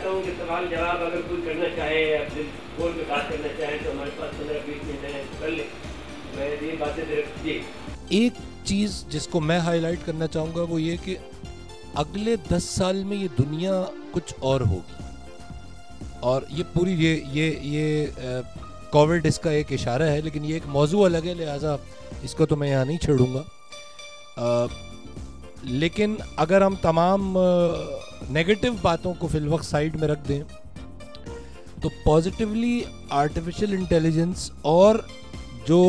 چاہتا ہوں کہ سوال جواب اگر کوئی کرنا چاہے یا پھر فون پہ بات کرنا چاہے تو ہمارے پاس 15-20 منٹ ہے، کر لیں. میں یہ باتیں صرف جی ایک چیز جس کو میں ہائی لائٹ کرنا چاہوں گا وہ یہ کہ اگلے 10 سال میں یہ دنیا کچھ اور ہوگی، اور یہ پوری یہ کووڈ اس کا ایک اشارہ ہے، لیکن یہ ایک موضوع الگ ہے، لہٰذا اس کو تو میں یہاں نہیں چھیڑوں گا. لیکن اگر ہم تمام نیگیٹو باتوں کو فی الوقت سائڈ میں رکھ دیں تو پازیٹیولی آرٹیفیشل انٹیلیجنس اور جو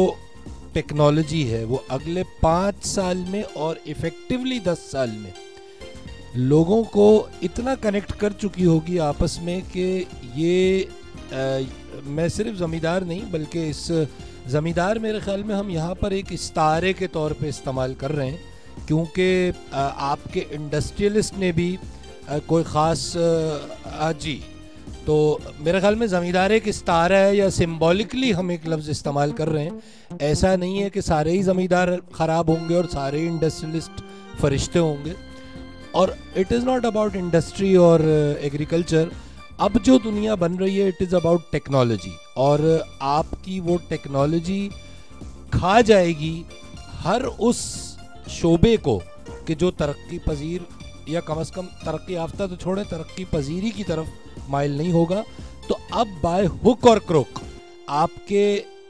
ٹیکنالوجی ہے وہ اگلے 5 سال میں اور ایفیکٹولی 10 سال میں لوگوں کو اتنا کنیکٹ کر چکی ہوگی آپس میں کہ یہ میں صرف زمیندار نہیں بلکہ اس زمیندار میرے خیال میں ہم یہاں پر ایک استعارے کے طور پہ استعمال کر رہے ہیں، کیونکہ آپ کے انڈسٹریلسٹ نے بھی کوئی خاص جی تو میرے خیال میں زمیندار ایک استعارہ ہے یا سمبولکلی ہم ایک لفظ استعمال کر رہے ہیں. ایسا نہیں ہے کہ سارے ہی زمیندار خراب ہوں گے اور سارے ہی انڈسٹریلسٹ فرشتے ہوں گے، اور it is not about industry اور ایگریکلچر. اب جو دنیا بن رہی ہے اٹ از اباؤٹ ٹیکنالوجی، اور آپ کی وہ ٹیکنالوجی کھا جائے گی ہر اس شعبے کو کہ جو ترقی پذیر یا کم از کم ترقی یافتہ تو چھوڑیں ترقی پذیری کی طرف مائل نہیں ہوگا. تو اب بائے ہک اور کروک آپ کے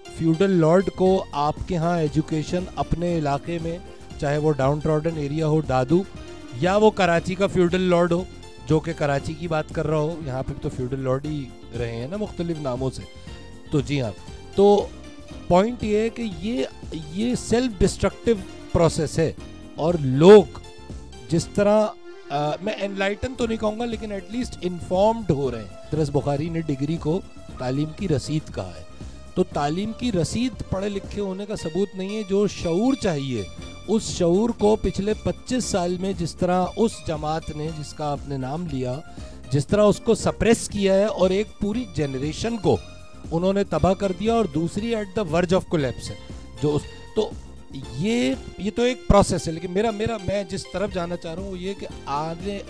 فیوڈل لارڈ کو آپ کے ہاں ایجوکیشن اپنے علاقے میں، چاہے وہ ڈاؤن ٹراڈن ایریا ہو دادو، یا وہ کراچی کا فیوڈل لارڈ ہو جو کہ کراچی کی بات کر رہا ہو، یہاں پہ تو فیوڈل لارڈ ہی رہے ہیں نا مختلف ناموں سے. تو جی ہاں، تو پوائنٹ یہ ہے کہ یہ سیلف ڈسٹرکٹیو پروسیس ہے، اور لوگ جس طرح میں انلائٹن تو نہیں کہوں گا لیکن ایٹ لیسٹ انفارمڈ ہو رہے ہیں. درس بخاری نے ڈگری کو تعلیم کی رسید کہا ہے، تو تعلیم کی رسید پڑھے لکھے ہونے کا ثبوت نہیں ہے. جو شعور چاہیے اس شعور کو پچھلے 25 سال میں جس طرح اس جماعت نے جس کا آپ نے نام لیا جس طرح اس کو سپریس کیا ہے اور ایک پوری جنریشن کو انہوں نے تباہ کر دیا، اور دوسری ایٹ دا ورج آف کولیپس ہے جو تو یہ تو ایک پروسیس ہے. لیکن میں جس طرف جانا چاہ رہا ہوں وہ یہ کہ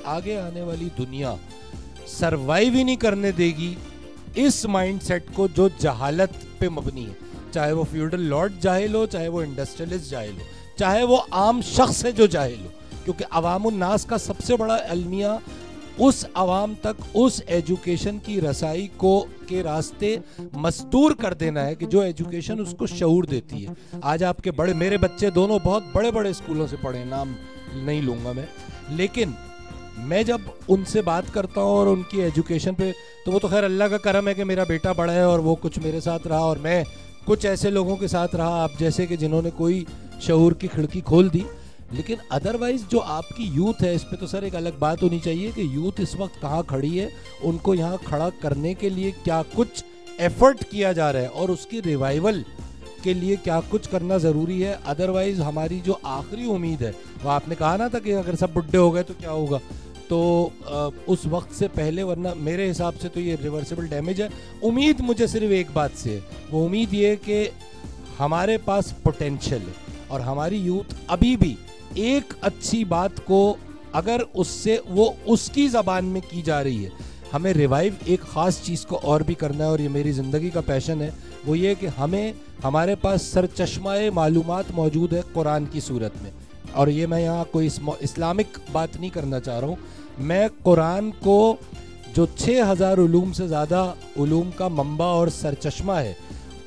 آگے آنے والی دنیا سروائیو ہی نہیں کرنے دے گی اس مائنڈ سیٹ کو جو جہالت پہ مبنی ہے، چاہے وہ فیوڈل لارڈ جاہل ہو، چاہے وہ انڈسٹریلسٹ جاہل ہو، چاہے وہ عام شخص ہے جو جاہل ہو. کیونکہ عوام الناس کا سب سے بڑا المیہ اس عوام تک اس ایجوکیشن کی رسائی کے راستے مستور کر دینا ہے کہ جو ایجوکیشن اس کو شعور دیتی ہے. آج آپ کے میرے بچے دونوں بہت بڑے بڑے اسکولوں سے پڑھے، نام نہیں لوں گا میں، لیکن میں جب ان سے بات کرتا ہوں اور ان کی ایجوکیشن پہ، تو وہ تو خیر اللہ کا کرم ہے کہ میرا بیٹا بڑا ہے اور وہ کچھ میرے ساتھ رہا اور میں کچھ ایسے لوگوں کے ساتھ رہا آپ جیسے کہ جنہوں نے کوئی شعور کی کھڑکی کھول دی. لیکن ادروائز جو آپ کی یوتھ ہے اس پہ تو سر ایک الگ بات ہونی چاہیے کہ یوتھ اس وقت کہاں کھڑی ہے، ان کو یہاں کھڑا کرنے کے لیے کیا کچھ ایفرٹ کیا جا رہا ہے اور اس کی ریوائیول کے لیے کیا کچھ کرنا ضروری ہے. ادروائز ہماری جو آخری امید ہے وہ آپ نے کہا نا تھا کہ اگر سب بڈھے ہو گئے تو کیا ہوگا، تو اس وقت سے پہلے، ورنہ میرے حساب سے تو یہ ریورسیبل ڈیمیج ہے. امید مجھے صرف ایک بات سے ہے، وہ امید یہ کہ ہمارے پاس پوٹینشل ہے اور ہماری یوتھ ابھی بھی ایک اچھی بات کو اگر اس سے وہ اس کی زبان میں کی جا رہی ہے، ہمیں ریوائیو ایک خاص چیز کو اور بھی کرنا ہے، اور یہ میری زندگی کا پیشن ہے. وہ یہ کہ ہمارے پاس سرچشمہ معلومات موجود ہے قرآن کی صورت میں، اور یہ میں یہاں کوئی اسلامک بات نہیں کرنا چاہ رہا ہوں. میں قرآن کو جو 6000 علوم سے زیادہ علوم کا منبع اور سرچشمہ ہے،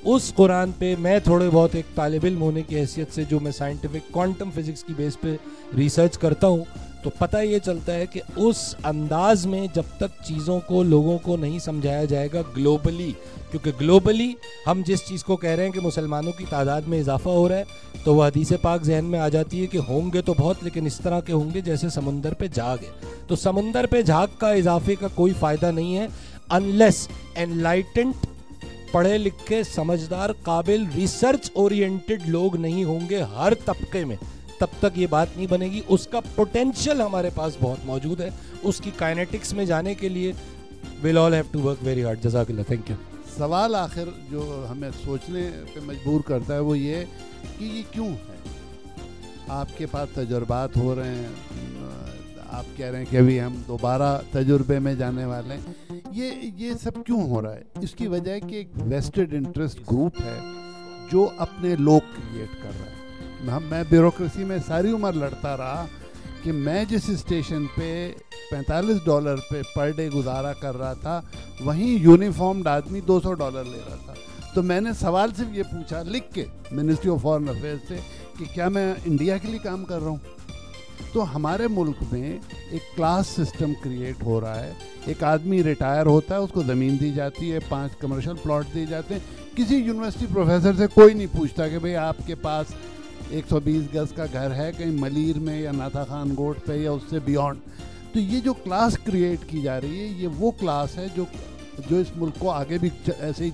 اس قرآن پہ میں تھوڑے بہت ایک طالب علم ہونے کی حیثیت سے جو میں سائنٹیفک کوانٹم فزکس کی بیس پہ ریسرچ کرتا ہوں، تو پتہ یہ چلتا ہے کہ اس انداز میں جب تک چیزوں کو لوگوں کو نہیں سمجھایا جائے گا گلوبلی، کیونکہ گلوبلی ہم جس چیز کو کہہ رہے ہیں کہ مسلمانوں کی تعداد میں اضافہ ہو رہا ہے، تو وہ حدیث پاک ذہن میں آ جاتی ہے کہ ہوں گے تو بہت، لیکن اس طرح کے ہوں گے جیسے سمندر پہ جھاگ ہے. تو سمندر پہ جھاگ کا اضافے کا کوئی فائدہ نہیں ہے انلیس انلائٹنڈ پڑھے لکھے سمجھدار قابل ریسرچ اورینٹڈ لوگ نہیں ہوں گے ہر طبقے میں، تب تک یہ بات نہیں بنے گی. اس کا پوٹینشیل ہمارے پاس بہت موجود ہے، اس کی کائنیٹکس میں جانے کے لیے we'll all have to work very hard. جزاک اللہ. Thank you. سوال آخر جو ہمیں سوچنے پہ مجبور کرتا ہے وہ یہ کہ یہ کیوں ہے؟ آپ کے پاس تجربات ہو رہے ہیں، آپ کہہ رہے ہیں کہ ابھی ہم دوبارہ تجربے میں جانے والے ہیں، یہ سب کیوں ہو رہا ہے؟ اس کی وجہ ہے کہ ایک ویسٹڈ انٹرسٹ گروپ ہے جو اپنے لوگ کریٹ کر رہا ہے. میں بیوروکریسی میں ساری عمر لڑتا رہا کہ میں جس اسٹیشن پہ $45 پہ پر ڈے گزارا کر رہا تھا وہیں یونیفارمڈ آدمی $200 لے رہا تھا. تو میں نے سوال صرف یہ پوچھا لکھ کے منسٹری آف فارن افیئرس سے کہ کیا میں انڈیا کے لیے کام کر رہا ہوں؟ تو ہمارے ملک میں ایک کلاس سسٹم کریٹ ہو رہا ہے. ایک آدمی ریٹائر ہوتا ہے, اس کو زمین دی جاتی ہے, 5 کمرشل پلاٹ دیے جاتے ہیں. کسی یونیورسٹی پروفیسر سے کوئی نہیں پوچھتا کہ بھئی آپ کے پاس 120 گز کا گھر ہے کہیں ملیر میں یا ناتھا خان گوٹ پہ یا اس سے بیونڈ. تو یہ جو کلاس کریٹ کی جا رہی ہے یہ وہ کلاس ہے جو اس ملک کو آگے بھی ایسے ہی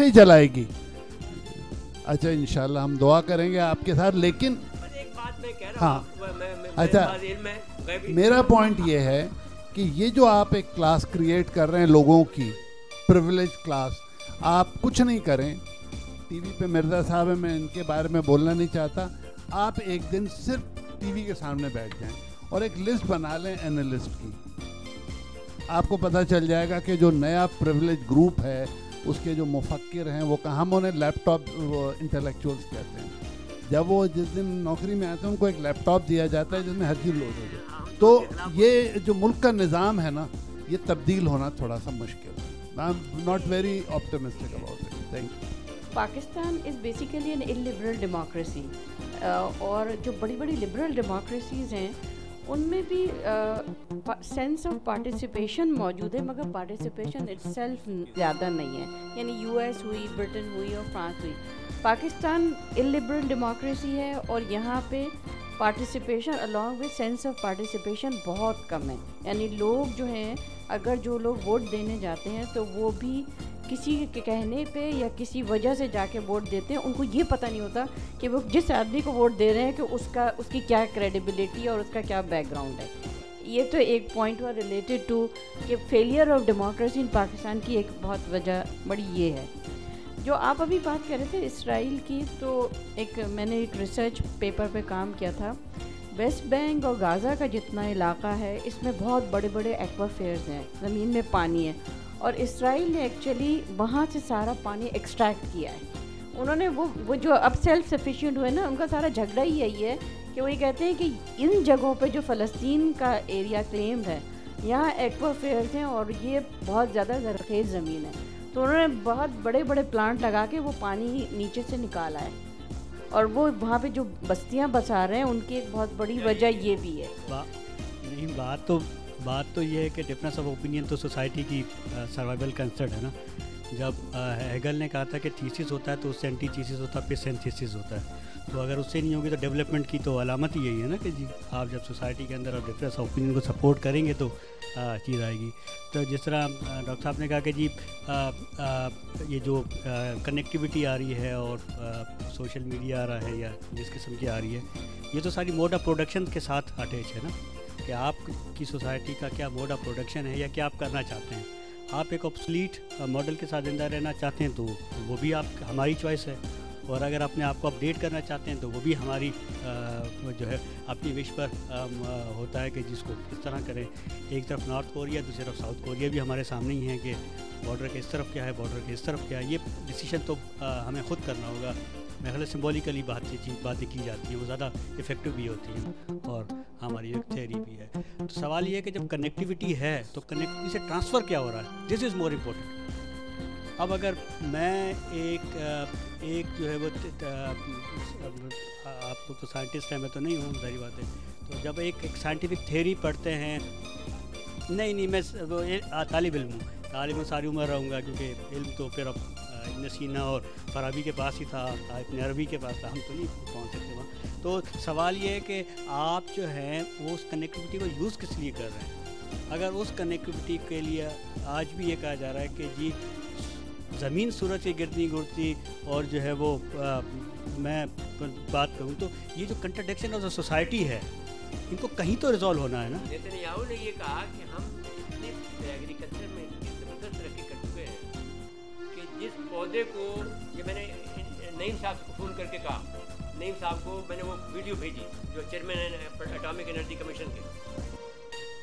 چلائے گی. اچھا انشاءاللہ ہم دعا کریں گے آپ کے ساتھ. لیکن ہاں اچھا میرا پوائنٹ یہ ہے کہ یہ جو آپ ایک کلاس کریٹ کر رہے ہیں لوگوں کی پریویلیج کلاس, آپ کچھ نہیں کریں. ٹی وی پہ مرزا صاحب ہیں, میں ان کے بارے میں بولنا نہیں چاہتا. آپ ایک دن صرف ٹی وی کے سامنے بیٹھ جائیں اور ایک لسٹ بنا لیں اینالسٹ کی. آپ کو پتہ چل جائے گا کہ جو نیا پریویلیج گروپ ہے اس کے جو مفکر ہیں وہ کہاں, ہم انہیں لیپ ٹاپ انٹلیکچوئلس کہتے ہیں. جب وہ جس دن نوکری میں آتے ہیں ان کو ایک لیپ ٹاپ دیا جاتا ہے جس میں ہر چیز لوڈ ہو جائے. تو یہ جو ملک کا نظام ہے نا یہ تبدیل ہونا تھوڑا سا مشکل ہے. I am not very optimistic about it. Thank you. Pakistan is basically an illiberal democracy, اور جو بڑی بڑی لبرل ڈیموکریسیز ہیں ان میں بھی سینس آف پارٹیسپیشن موجود ہے, مگر پارٹیسپیشن اٹ سیلف زیادہ نہیں ہے. یعنی US ہوئی, برٹن ہوئی اور فرانس ہوئی. پاکستان illiberal ڈیموکریسی ہے اور یہاں پہ participation along with sense of participation بہت کم ہے. یعنی لوگ جو ہیں اگر جو لوگ ووٹ دینے جاتے ہیں تو وہ بھی کسی کے کہنے پہ یا کسی وجہ سے جا کے ووٹ دیتے ہیں. ان کو یہ پتہ نہیں ہوتا کہ وہ جس آدمی کو ووٹ دے رہے ہیں کہ اس کی کیا کریڈیبلٹی اور اس کا کیا بیک گراؤنڈ ہے. یہ تو ایک پوائنٹ ہوا ریلیٹڈ ٹو کہ failure of democracy in Pakistan کی ایک بہت وجہ بڑی یہ ہے. جو آپ ابھی بات کر رہے تھے اسرائیل کی, تو میں نے ایک ریسرچ پیپر پہ کام کیا تھا. ویسٹ بینک اور غازہ کا جتنا علاقہ ہے اس میں بہت بڑے بڑے ایکوافیئرز ہیں, زمین میں پانی ہے, اور اسرائیل نے ایکچولی وہاں سے سارا پانی ایکسٹریکٹ کیا ہے. انہوں نے وہ جو اب سیلف سفیشینٹ ہوئے نا, ان کا سارا جھگڑا ہی یہی ہے کہ وہ یہ کہتے ہیں کہ ان جگہوں پہ جو فلسطین کا ایریا کلیمڈ ہے یہاں ایکوافیئرز ہیں اور یہ بہت زیادہ زرخیز زمین ہے. تو انہوں نے بہت بڑے بڑے پلانٹ لگا کے وہ پانی نیچے سے نکالا ہے, اور وہ وہاں پہ جو بستیاں بسا رہے ہیں ان کی ایک بہت بڑی وجہ یہ بھی ہے. نہیں, بات تو یہ ہے کہ ڈفرینس آف اوپینین تو سوسائٹی کی سروائیول کنسرن ہے نا. جب ہیگل نے کہا تھا کہ تھیسس ہوتا ہے تو اس سے اینٹی تھیسس ہوتا ہے, پھر سینتھیسس ہوتا ہے. تو اگر اس سے نہیں ہوگی تو ڈیولپمنٹ کی تو علامت ہی یہی ہے نا کہ جی آپ جب سوسائٹی کے اندر آپ ڈفرینس آف اوپینین کو سپورٹ کریں گے تو چیز آئے گی. تو جس طرح ڈاکٹر صاحب نے کہا کہ جی یہ جو کنیکٹیوٹی آ رہی ہے اور سوشل میڈیا آ رہا ہے یا جس قسم کی آ رہی ہے, یہ تو ساری موڈ آف پروڈکشن کے ساتھ اٹیچ ہے نا کہ آپ کی سوسائٹی کا کیا موڈ آف پروڈکشن ہے یا کیا آپ کرنا چاہتے ہیں. آپ ایک آبسلیٹ ماڈل کے ساتھ زندہ رہنا چاہتے ہیں تو وہ بھی ہماری چوائس ہے, اور اگر اپنے آپ کو اپڈیٹ کرنا چاہتے ہیں تو وہ بھی ہماری جو ہے اپنی وش پر ہوتا ہے کہ جس کو کس طرح کریں. ایک طرف نارتھ کوریا, دوسری طرف ساؤتھ کوریا بھی ہمارے سامنے ہی ہیں کہ بارڈر کے اس طرف کیا ہے, بارڈر کے اس طرف کیا ہے. یہ ڈیسیشن تو ہمیں خود کرنا ہوگا. میرے خیال سمبولیکلی باتیں کی جاتی ہیں, وہ زیادہ افیکٹو بھی ہوتی ہیں اور ہماری ایک تھیوری بھی ہے. تو سوال یہ ہے کہ جب کنیکٹیوٹی ہے تو کنیکٹیوٹی سے ٹرانسفر کیا ہو رہا ہے, دس از مور امپورٹنٹ. اب اگر میں ایک جو ہے وہ آپ لوگ تو سائنٹسٹ ہیں, میں تو نہیں ہوں, ظاہری بات ہے. تو جب ایک سائنٹیفک تھیوری پڑھتے ہیں, نہیں میں طالب علم ہوں, ساری عمر رہوں گا کیونکہ علم تو پھر اب ابن سینا اور فارابی کے پاس ہی تھا, ابن عربی کے پاس تھا, ہم تو نہیں پہنچ سکتے وہاں. تو سوال یہ ہے کہ آپ جو ہیں وہ اس کنیکٹیوٹی کو یوز کس لیے کر رہے ہیں. اگر اس کنیکٹیوٹی کے لیے آج بھی یہ کہا جا رہا ہے کہ جی زمین سورج سے گرتی اور جو ہے وہ میں بات کروں تو یہ جو کنٹرڈکشن آف دا سوسائٹی ہے ان کو کہیں تو ریزالو ہونا ہے نا. نیتنیاہو نے یہ کہا کہ ہم اتنے ایگریکلچر میں زبردست ترقی کر چکے ہیں کہ جس پودے کو, یہ میں نے نعیم صاحب کو فون کر کے کہا, نعیم صاحب کو میں نے وہ ویڈیو بھیجی جو چیئرمین ہیں اٹامک انرجی کمیشن کے,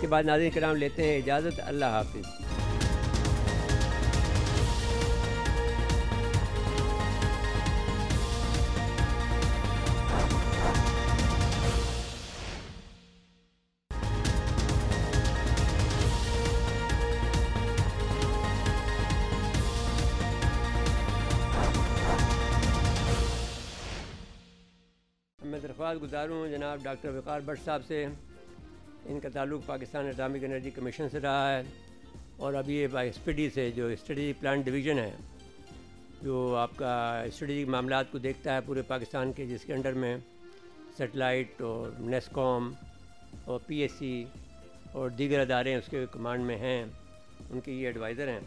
اس کے بعد ناظرین کرام لیتے ہیں اجازت. اللہ حافظ. میں درخواست گزار ہوں جناب ڈاکٹر وقار بٹ صاحب سے. ان کا تعلق پاکستان اٹامک انرجی کمیشن سے رہا ہے اور ابھی یہ ایس پی ڈی سے جو اسٹریٹجک پلان ڈویژن ہے جو آپ کا اسٹریٹجک معاملات کو دیکھتا ہے پورے پاکستان کے, جس کے انڈر میں سیٹلائٹ اور نیسکوم اور پی ایس سی اور دیگر ادارے اس کے کمانڈ میں ہیں, ان کے یہ ایڈوائزر ہیں.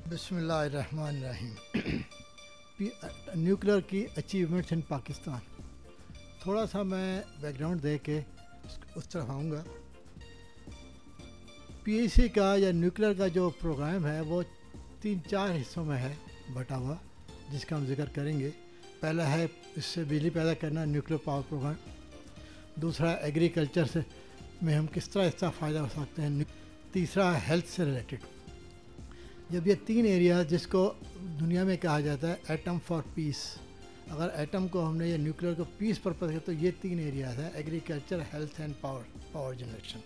بسم اللہ الرحمن الرحیم. نیوکلیر کی اچیومنٹس ان پاکستان. تھوڑا سا میں بیک گراؤنڈ دے کے اس طرف آؤں گا. پی ایس سی کا یا نیوکلیر کا جو پروگرام ہے وہ 3-4 حصوں میں ہے بٹا ہوا, جس کا ہم ذکر کریں گے. پہلا ہے اس سے بجلی پیدا کرنا, نیوکلیر پاور پروگرام. دوسرا ایگریکلچر سے میں ہم کس طرح اس کا فائدہ ہو سکتے ہیں. تیسرا ہیلتھ سے ریلیٹڈ. جب یہ 3 ایریاز جس کو دنیا میں کہا جاتا ہے ایٹم فار پیس, اگر ایٹم کو ہم نے یا نیوکلیر کو پیس پرپز کیا تو یہ 3 ایریاز ہیں, agriculture, health and power generation.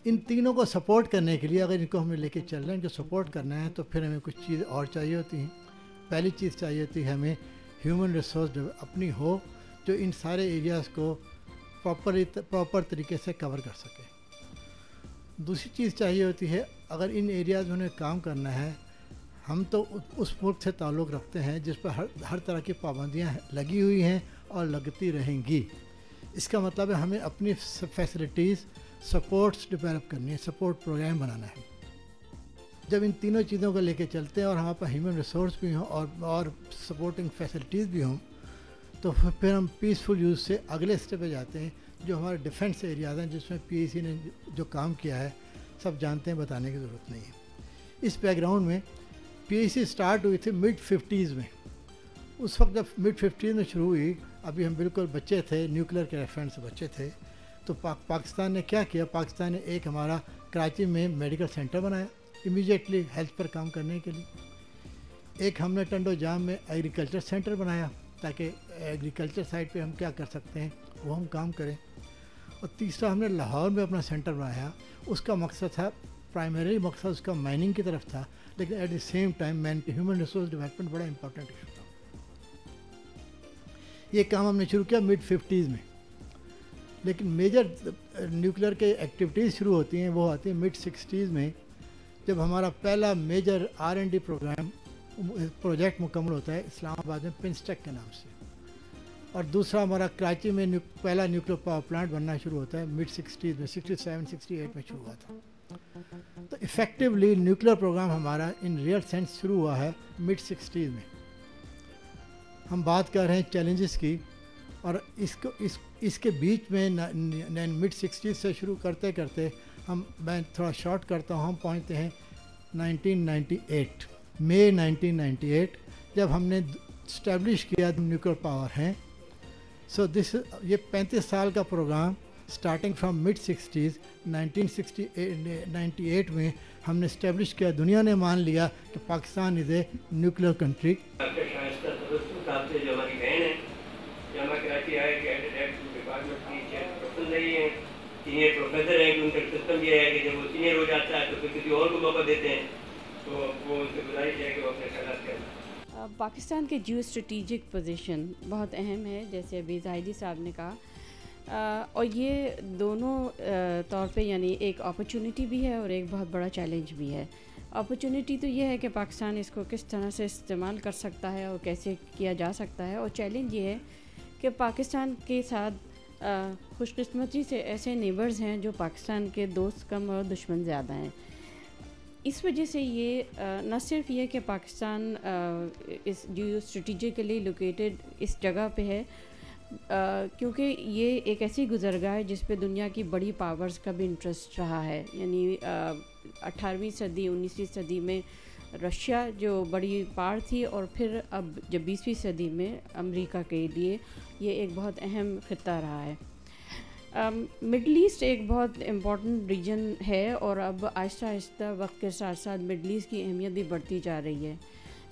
ان تینوں کو سپورٹ کرنے کے لیے اگر ان کو ہمیں لے کے چل رہے ہیں, ان کو سپورٹ کرنا ہے, تو پھر ہمیں کچھ چیز اور چاہیے ہوتی ہیں. پہلی چیز چاہیے ہوتی ہے ہمیں ہیومن ریسورس اپنی ہو جو ان سارے ایریاز کو پراپر طریقے سے کور کر سکے. دوسری چیز چاہیے ہوتی ہے اگر ان ایریاز میں انہیں کام کرنا ہے, ہم تو اس ملک سے تعلق رکھتے ہیں جس پر ہر طرح کی پابندیاں لگی ہوئی ہیں اور لگتی رہیں گی. اس کا مطلب ہے ہمیں اپنی فیسلٹیز, سپورٹس ڈیولپ کرنی ہے, سپورٹ پروگرام بنانا ہے. جب ان تینوں چیزوں کو لے کے چلتے ہیں اور ہمارے پاس ہیومن ریسورس بھی ہوں اور سپورٹنگ فیسلٹیز بھی ہوں, تو پھر ہم پیسفل یوز سے اگلے اسٹیپ پہ جاتے ہیں جو ہمارے ڈیفنس ایریاز ہیں, جس میں پی ایس سی نے جو کام کیا ہے سب جانتے ہیں, بتانے کی ضرورت نہیں ہے. اس بیک گراؤنڈ میں پی ایس سی اسٹارٹ ہوئی تھی mid-50s میں. اس وقت جب mid-50s میں شروع ہوئی, ابھی ہم بالکل بچے تھے, نیوکلیر کے ریفرنس سے بچے تھے, تو پاکستان نے کیا کیا, پاکستان نے ایک ہمارا کراچی میں میڈیکل سینٹر بنایا امیجیٹلی ہیلتھ پر کام کرنے کے لیے. ایک ہم نے ٹنڈو جام میں ایگریکلچر سینٹر بنایا تاکہ ایگریکلچر سائٹ پہ ہم کیا کر سکتے ہیں وہ ہم کام کریں. اور تیسرا ہم نے لاہور میں اپنا سینٹر بنایا. اس کا مقصد تھا, پرائمری مقصد اس کا مائننگ کی طرف تھا, لیکن at the same time human resource development بڑا امپورٹنٹ ایشو تھا. یہ کام ہم نے شروع کیا mid-50s میں, لیکن میجر نیوکلیر کے ایکٹیویٹیز شروع ہوتی ہیں وہ آتی ہیں mid-60s میں, جب ہمارا پہلا میجر R&D پروجیکٹ مکمل ہوتا ہے اسلام آباد میں پنسٹیک کے نام سے, اور دوسرا ہمارا کراچی میں پہلا نیوکلیر پاور پلانٹ بننا شروع ہوتا ہے mid-60s میں, 67-68 میں شروع ہوا تھا. تو افیکٹولی نیوکلیر پروگرام ہمارا ان ریئل سینس شروع ہوا ہے mid-60s میں. ہم بات کر رہے ہیں چیلنجز کی, اور اس کے بیچ میں mid-60s سے شروع کرتے کرتے میں تھوڑا شارٹ کرتا ہوں, ہم پہنچتے ہیں 1998 مئی 1998 جب ہم نے اسٹیبلش کیا نیوکلیر پاور ہیں. سو یہ 35 سال کا پروگرام اسٹارٹنگ فرام mid-60s 1998 میں ہم نے اسٹیبلش کیا. دنیا نے مان لیا کہ پاکستان از اے نیوکلیر کنٹری. جو ہماری بہن ہے جامعہ کراچی آئے کہ ڈپارٹمنٹ کی چیئرپرسن رہی ہیں, سینئر پروفیسر ہیں, کہ ان کا سسٹم یہ ہے کہ جب وہ سینئر ہو جاتا ہے تو پھر کسی اور کو موقع دیتے ہیں, تو وہ ان سے گزارش ہے کہ وہ اپنے خیالات کریں. پاکستان کے جیو اسٹریٹجک پوزیشن بہت اہم ہے, جیسے ابھی زاہدی صاحب نے کہا, اور یہ دونوں طور پہ یعنی ایک اپرچونٹی بھی ہے اور ایک بہت بڑا چیلنج بھی ہے. اپرچونٹی تو یہ ہے کہ پاکستان اس کو کس طرح سے استعمال کر سکتا ہے اور کیسے کیا جا سکتا ہے, اور چیلنج یہ ہے کہ پاکستان کے ساتھ خوش قسمتی سے ایسے نیبرز ہیں جو پاکستان کے دوست کم اور دشمن زیادہ ہیں. اس وجہ سے یہ نہ صرف یہ کہ پاکستان اس جیو اسٹریٹجیکلی لوکیٹڈ اس جگہ پہ ہے, کیونکہ یہ ایک ایسی گزرگاہ ہے جس پہ دنیا کی بڑی پاورز کا بھی انٹرسٹ رہا ہے. یعنی 18ویں صدی 19ویں صدی میں رشیا جو بڑی پار تھی, اور پھر اب جب 20ویں صدی میں امریکہ کے لیے یہ ایک بہت اہم خطہ رہا ہے. مڈل ایسٹ ایک بہت امپورٹنٹ ریجن ہے اور اب آہستہ آہستہ وقت کے ساتھ ساتھ مڈل ایسٹ کی اہمیت بھی بڑھتی جا رہی ہے.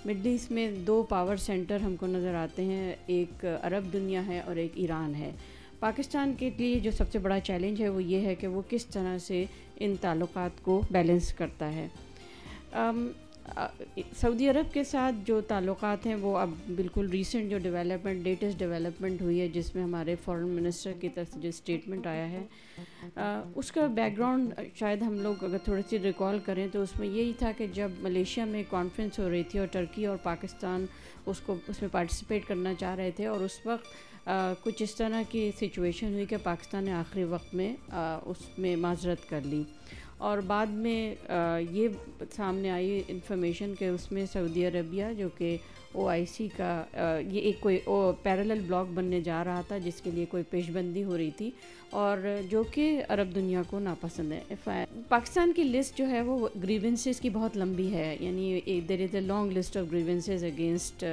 مڈل ایسٹ میں 2 پاور سینٹر ہم کو نظر آتے ہیں, ایک عرب دنیا ہے اور ایک ایران ہے. پاکستان کے لیے جو سب سے بڑا چیلنج ہے وہ یہ ہے کہ وہ کس طرح سے ان تعلقات کو بیلنس کرتا ہے. سعودی عرب کے ساتھ جو تعلقات ہیں وہ اب بالکل ریسنٹ جو لیٹسٹ ڈیولپمنٹ ہوئی ہے, جس میں ہمارے فارن منسٹر کی طرف سے جو اسٹیٹمنٹ آیا ہے, اس کا بیک گراؤنڈ شاید ہم لوگ اگر تھوڑی سی ریکال کریں تو اس میں یہی تھا کہ جب ملیشیا میں کانفرنس ہو رہی تھی اور ٹرکی اور پاکستان اس میں پارٹیسپیٹ کرنا چاہ رہے تھے, اور اس وقت کچھ اس طرح کی سچویشن ہوئی کہ پاکستان نے آخری وقت میں اس میں معذرت کر لی, اور بعد میں یہ سامنے آئی انفارمیشن کہ اس میں سعودی عربیہ جو کہ OIC کا یہ ایک کوئی پیرالل بلاک بننے جا رہا تھا جس کے لیے کوئی پیش بندی ہو رہی تھی, اور جو کہ عرب دنیا کو ناپسند ہے. پاکستان کی لسٹ جو ہے وہ گریونسز کی بہت لمبی ہے, یعنی there is a long list of grievances against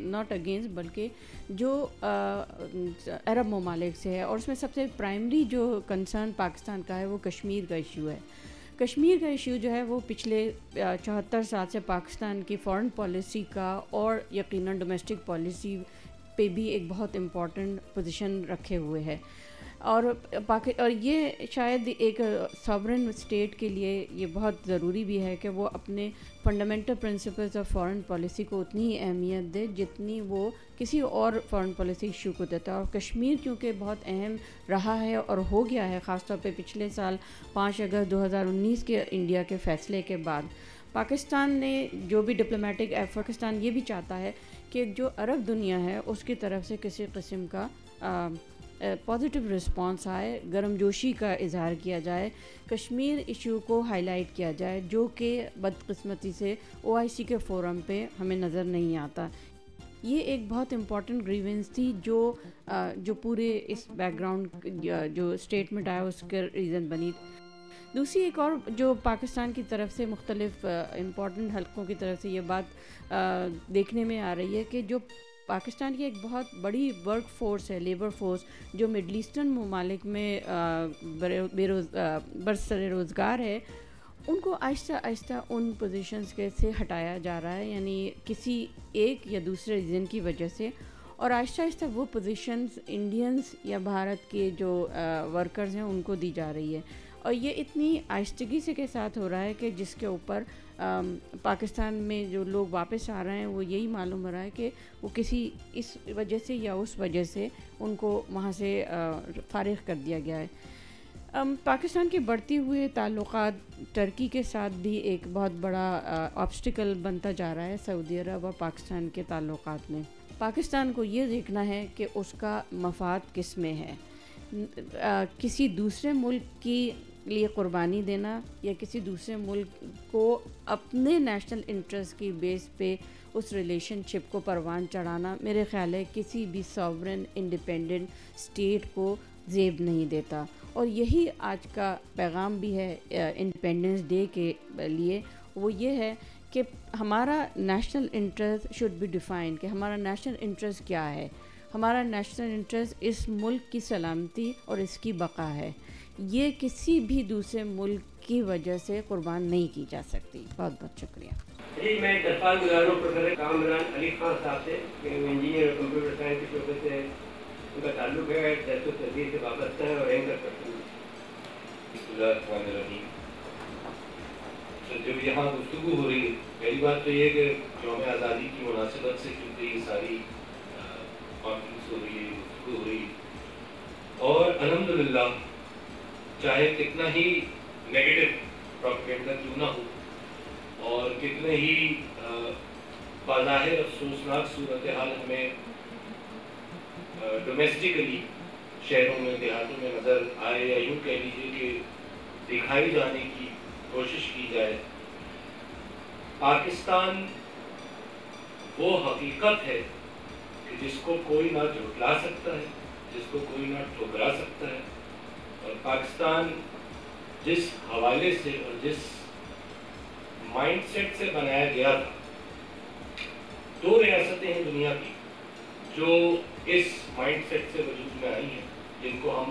not against بلکہ جو عرب ممالک سے ہے, اور اس میں سب سے پرائمری جو کنسرن پاکستان کا ہے وہ کشمیر کا ایشو ہے. کشمیر کا ایشو جو ہے وہ پچھلے 74 سال سے پاکستان کی فارن پالیسی کا اور یقیناً ڈومیسٹک پالیسی پہ بھی ایک بہت امپورٹنٹ پوزیشن رکھے ہوئے ہے, اور یہ شاید ایک ساورن اسٹیٹ کے لیے یہ بہت ضروری بھی ہے کہ وہ اپنے fundamental principles of foreign policy کو اتنی ہی اہمیت دے جتنی وہ کسی اور فارن پالیسی ایشو کو دیتا ہے. اور کشمیر کیونکہ بہت اہم رہا ہے اور ہو گیا ہے, خاص طور پہ پچھلے سال 5 اگست 2019 کے انڈیا کے فیصلے کے بعد, پاکستان نے جو بھی ڈپلومیٹک پاکستان یہ بھی چاہتا ہے کہ جو عرب دنیا ہے اس کی طرف سے کسی قسم کا پازیٹیو رسپانس آئے, گرم جوشی کا اظہار کیا جائے, کشمیر ایشو کو ہائی لائٹ کیا جائے, جو کہ بدقسمتی سے OIC کے فورم پہ ہمیں نظر نہیں آتا. یہ ایک بہت امپورٹنٹ گریونس تھی جو پورے اس بیک گراؤنڈ جو اسٹیٹمنٹ آیا اس کا ریزن بنی. دوسری ایک اور جو پاکستان کی طرف سے مختلف امپورٹنٹ حلقوں کی طرف سے یہ بات دیکھنے میں آ رہی ہے کہ جو پاکستان کی ایک بہت بڑی ورک فورس ہے, لیبر فورس, جو مڈل ایسٹرن ممالک میں برسر روزگار ہے, ان کو آہستہ آہستہ ان پوزیشنز کے سے ہٹایا جا رہا ہے, یعنی کسی ایک یا دوسرے ریزن کی وجہ سے, اور آہستہ آہستہ وہ پوزیشنز انڈینز یا بھارت کے جو ورکرز ہیں ان کو دی جا رہی ہے. اور یہ اتنی آہستگی سے کے ساتھ ہو رہا ہے کہ جس کے اوپر پاکستان میں جو لوگ واپس آ رہے ہیں وہ یہی معلوم ہو رہا ہے کہ وہ کسی اس وجہ سے یا اس وجہ سے ان کو وہاں سے فارغ کر دیا گیا ہے. پاکستان کے بڑھتی ہوئے تعلقات ٹرکی کے ساتھ بھی ایک بہت بڑا آبسٹیکل بنتا جا رہا ہے سعودی عرب اور پاکستان کے تعلقات میں. پاکستان کو یہ دیکھنا ہے کہ اس کا مفاد کس میں ہے, کسی دوسرے ملک کی لیے قربانی دینا یا کسی دوسرے ملک کو اپنے نیشنل انٹرسٹ کی بیس پہ اس ریلیشن شپ کو پروان چڑھانا میرے خیال ہے کسی بھی ساورن انڈیپینڈنٹ اسٹیٹ کو زیب نہیں دیتا. اور یہی آج کا پیغام بھی ہے انڈیپینڈنس ڈے کے لیے, وہ یہ ہے کہ ہمارا national interest should be defined, کہ ہمارا نیشنل انٹرسٹ کیا ہے. ہمارا نیشنل انٹرسٹ اس ملک کی سلامتی اور اس کی بقا ہے, یہ کسی بھی دوسرے ملک کی وجہ سے قربان نہیں کی جا سکتی. بہت بہت شکریہ. جی میں درخواست گزار ہوں پروفیسر کامران علی خان صاحب سے کہ وہ انجینئر اور کمپیوٹر سائنس کے شعبے سے ان کا تعلق ہے, درس و تدریس سے وابستہ ہے اور اینکر کرتے ہیں. بسم اللہ الرحمن الرحیم. جب یہاں گفتگو ہو رہی ہے, پہلی بات تو یہ کہ یوم آزادی کی مناسبت سے کیونکہ یہ ساری کانفرنس ہو رہی ہے, گفتگو ہو رہی ہے, اور الحمدللہ چاہے کتنا ہی نیگیٹو پروپیگنڈا کیوں نہ ہو اور کتنے ہی بظاہر افسوسناک صورتحال ہمیں ڈومیسٹکلی شہروں میں دیہاتوں میں نظر آئے یا یوں کہہ لیجیے کہ دکھائی جانے کی کوشش کی جائے, پاکستان وہ حقیقت ہے کہ جس کو کوئی نہ جھٹلا سکتا ہے, جس کو کوئی نہ ٹھکرا سکتا ہے. اور پاکستان جس حوالے سے اور جس مائنڈ سیٹ سے بنایا گیا تھا, 2 ریاستیں ہیں دنیا کی جو اس مائنڈ سیٹ سے وجود میں آئی ہیں, جن کو ہم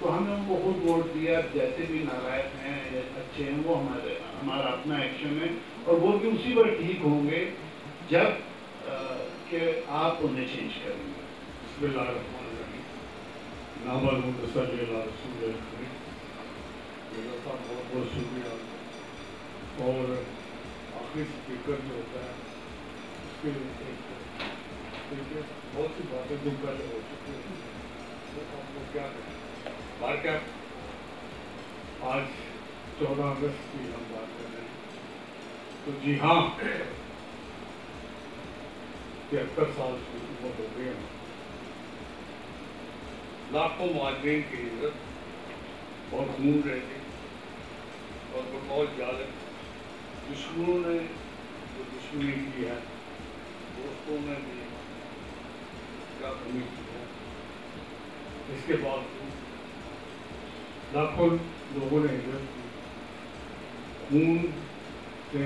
تو ہم نے ان کو خود ووٹ دیا، جیسے بھی نالائق ہیں یا اچھے ہیں وہ ہمارا اپنا ایکشن ہے، اور وہ بھی اسی پر ٹھیک ہوں گے جب کہ آپ انہیں چینج کریں گے. بسم اللہ الرحمن الرحیم. نحمدہ ونصلی علی رسول الکریم. میرا صاحب بہت بہت شکریہ. اور آخری اسپیکر جو ہوتا ہے اس کے بہت سی باتیں دن پہلے ہو چکی ہیں، تو آپ کو کیا کہیں. بار کیا آج 14 اگست کی ہم بات کر رہے ہیں، تو جی ہاں 73 سال کی عمر ہو گئی ہیں. لاکھوں مہاجرین کی عزت اور خون رہتی اور بقول ظالم دشمنوں نے جو دشمنی کی ہے، دوستوں نے بھی کیا کمی کی ہے. اس کے باوجود لاکھوں لوگوں نے ہجرت کی، خون سے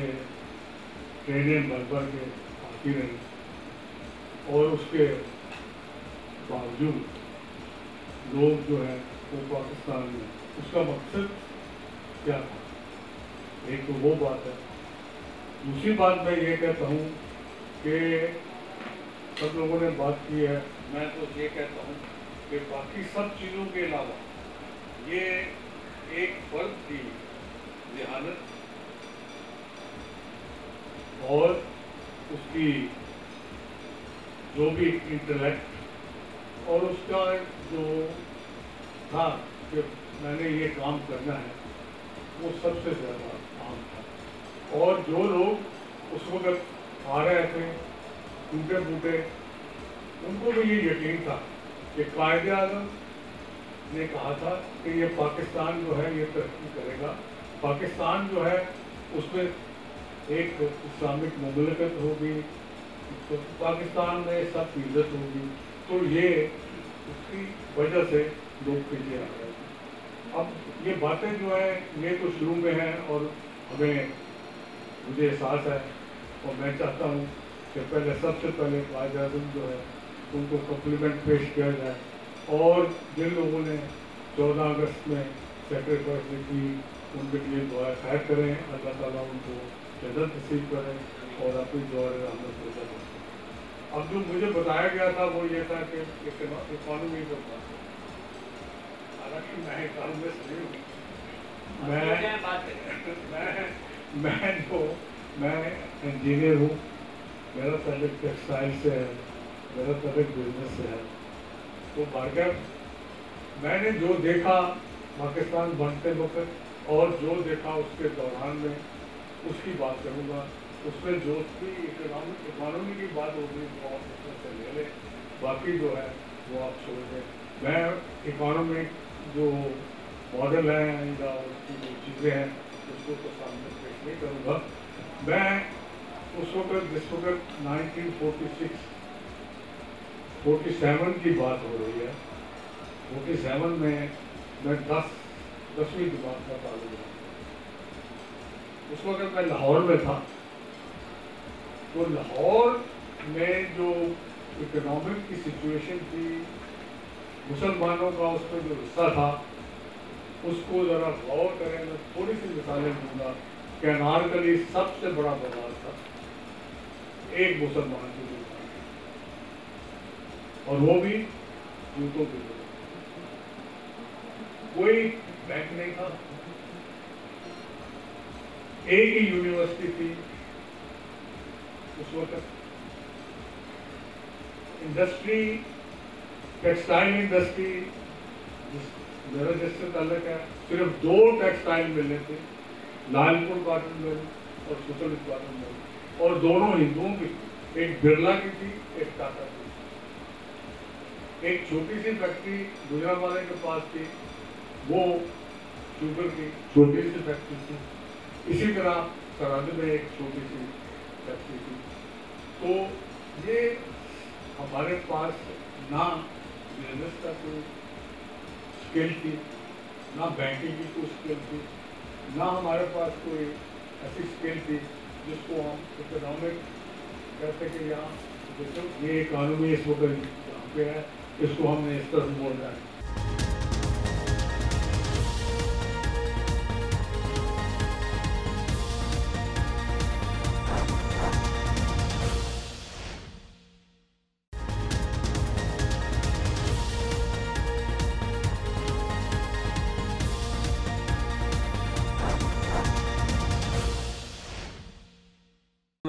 ٹرینیں بھر بھر کے آتی رہی، اور اس کے باوجود لوگ جو ہے وہ پاکستان میں، اس کا مقصد کیا تھا. ایک تو وہ بات ہے. دوسری بات میں یہ کہتا ہوں کہ سب لوگوں نے بات کی ہے، میں تو یہ کہتا ہوں کہ باقی سب چیزوں کے علاوہ یہ ایک فرد کی ذہانت اور اس کی جو بھی انٹلیکٹ اور اس کا جو تھا کہ میں نے یہ کام کرنا ہے، وہ سب سے زیادہ عام تھا. اور جو لوگ اس وقت آ رہے تھے ٹوٹے پھوٹے، ان کو بھی یہ یقین تھا کہ قائد اعظم نے کہا تھا کہ یہ پاکستان جو ہے یہ ترقی کرے گا، پاکستان جو ہے اس میں ایک اسلامک مملکت ہوگی، پاکستان میں سب کی عزت ہوگی. تو یہ اس کی وجہ سے لوگ پیچھے آ رہے تھے. اب یہ باتیں جو ہیں یہ تو شروع میں ہیں، اور مجھے احساس ہے اور میں چاہتا ہوں کہ پہلے سب سے پہلے قائد اعظم جو ہے ان کو کمپلیمنٹ پیش کیا جائے، اور جن لوگوں نے 14 اگست میں سیکریفائس کی ان کے لیے دعا خیر کریں. اللہ تعالیٰ ان کو جنت نصیب کریں اور اپنی دعا رحمت سے کریں. اب جو مجھے بتایا گیا تھا وہ یہ تھا کہ اکانومی پر بات ہے. حالانکہ میں اکانومسٹ نہیں ہوں، میں انجینئر ہوں. میرا تعلق ٹیکسٹائل سے ہے، میرا تعلق بزنس سے ہے. تو بارگاہ میں نے جو دیکھا پاکستان بنتے وقت اور جو دیکھا اس کے دوران میں، اس کی بات کروں گا. اس میں جو بھی اکانومی کی بات ہوگی وہ آپ اس میں سے لے لیں، باقی جو ہے وہ آپ چھوڑ دیں. میں اکانومک جو ماڈل ہیں یا اس کی جو چیزیں ہیں اس کو تو سامنے پیش نہیں کروں گا. میں اس وقت جس وقت 47 کی بات ہو رہی ہے، 47 میں 10ویں جماعت کا تعلق ہے. اس وقت میں لاہور میں تھا. تو لاہور میں جو اکنامک کی سچویشن تھی، مسلمانوں کا اس میں جو حصہ تھا، اس کو ذرا غور کریں. میں تھوڑی سی مثالیں دوں گا کہ انارکلی سب سے بڑا بازار تھا ایک مسلمان کی دکان، اور وہ بھی جوتوں کی دکان. کوئی بینک نہیں تھا، ایک ہی یونیورسٹی تھی اس وقت. انڈسٹری ٹیکسٹائل انڈسٹری میرا جس سے تعلق ہے، صرف 2 ٹیکسٹائل ملیں تھے، لال پور کاٹن مل اور سوشلسٹ کاٹن مل، اور دونوں ہندوؤں کی تھی. ایک برلا کی تھی، ایک ٹاٹا کی. ایک چھوٹی سی فیکٹری گجرانوالے کے پاس تھی، وہ شوگر کی چھوٹی سی فیکٹری تھی. اسی طرح سرحد میں ایک چھوٹی سی فیکٹری تھی. تو یہ ہمارے پاس نہ بزنس کا کوئی اسکل تھی، نہ بینکنگ کی کوئی اسکل تھی، نہ ہمارے پاس کوئی ایسی اسکل تھی جس کو ہم اکنامک کہتے کہ یہاں یہ اکانومی اس وقت یہاں پہ ہے، اس کو ہم نے اس طرح موڑنا ہے.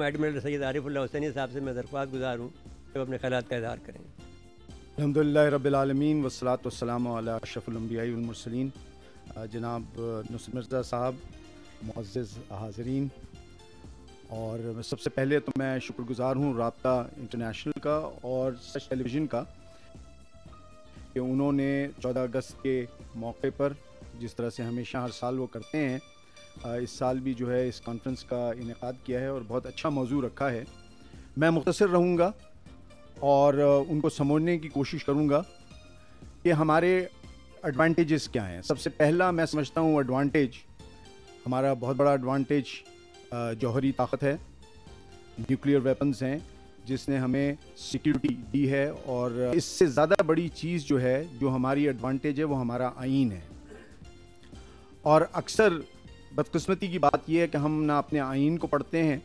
محکمہ ایڈمنسٹریٹر سید عارف اللہ حسینی صاحب سے میں درخواست گزار ہوں کہ وہ اپنے خیالات کا اظہار کریں. الحمدللہ رب العالمین والصلاۃ والسلام علی اشرف الانبیاء والمرسلین. جناب نصرت مرزا صاحب، معزز حاضرین، اور سب سے پہلے تو میں شکر گزار ہوں رابطہ انٹرنیشنل کا اور سچ ٹیلی ویژن کا کہ انہوں نے 14 اگست کے موقع پر جس طرح سے ہمیشہ ہر سال وہ کرتے ہیں، اس سال بھی جو ہے اس کانفرنس کا انعقاد کیا ہے اور بہت اچھا موضوع رکھا ہے. میں مختصر رہوں گا اور ان کو سمجھنے کی کوشش کروں گا کہ ہمارے ایڈوانٹیجز کیا ہیں. سب سے پہلا میں سمجھتا ہوں ایڈوانٹیج، ہمارا بہت بڑا ایڈوانٹیج جوہری طاقت ہے، نیوکلیئر ویپنز ہیں جس نے ہمیں سیکیورٹی دی ہے. اور اس سے زیادہ بڑی چیز جو ہے جو ہماری ایڈوانٹیج ہے وہ ہمارا آئین ہے. اور اکثر بدقسمتی کی بات یہ ہے کہ ہم نہ اپنے آئین کو پڑھتے ہیں،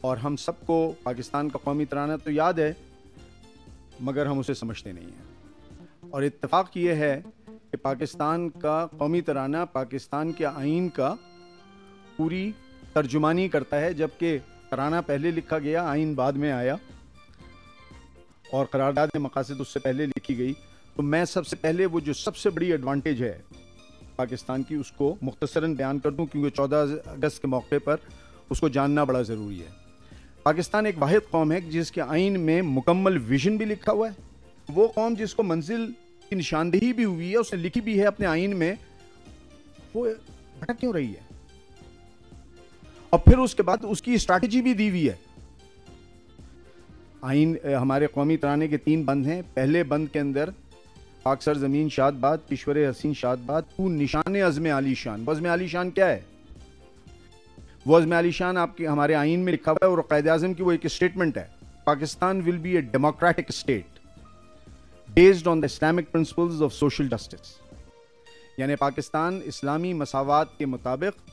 اور ہم سب کو پاکستان کا قومی ترانہ تو یاد ہے مگر ہم اسے سمجھتے نہیں ہیں. اور اتفاق یہ ہے کہ پاکستان کا قومی ترانہ پاکستان کے آئین کا پوری ترجمانی کرتا ہے، جبکہ ترانہ پہلے لکھا گیا، آئین بعد میں آیا، اور قرارداد مقاصد اس سے پہلے لکھی گئی. تو میں سب سے پہلے وہ جو سب سے بڑی ایڈوانٹیج ہے پاکستان کی اس کو مختصراً بیان کر دوں، کیونکہ 14 اگست کے موقع پر اس کو جاننا بڑا ضروری ہے. پاکستان ایک واحد قوم ہے جس کے آئین میں مکمل ویژن بھی لکھا ہوا ہے. وہ قوم جس کو منزل کی نشاندہی بھی ہوئی ہے، اس نے لکھی بھی ہے اپنے آئین میں، وہ بھٹک کیوں رہی ہے؟ اور پھر اس کے بعد اس کی اسٹریٹجی بھی دی ہوئی ہے. آئین ہمارے قومی ترانے کے 3 بند ہیں. پہلے بند کے اندر پاک سر زمین شاد باد، کشور حسین شاد باد، تو نشان عزم عالی شان. وہ عزم عالی شان کیا ہے؟ وہ عزم عالی شان آپ کے ہمارے آئین میں لکھا ہوا ہے، اور قائد اعظم کی وہ ایک اسٹیٹمنٹ ہے، Pakistan will be a democratic state based on the Islamic principles of social justice. یعنی پاکستان اسلامی مساوات کے مطابق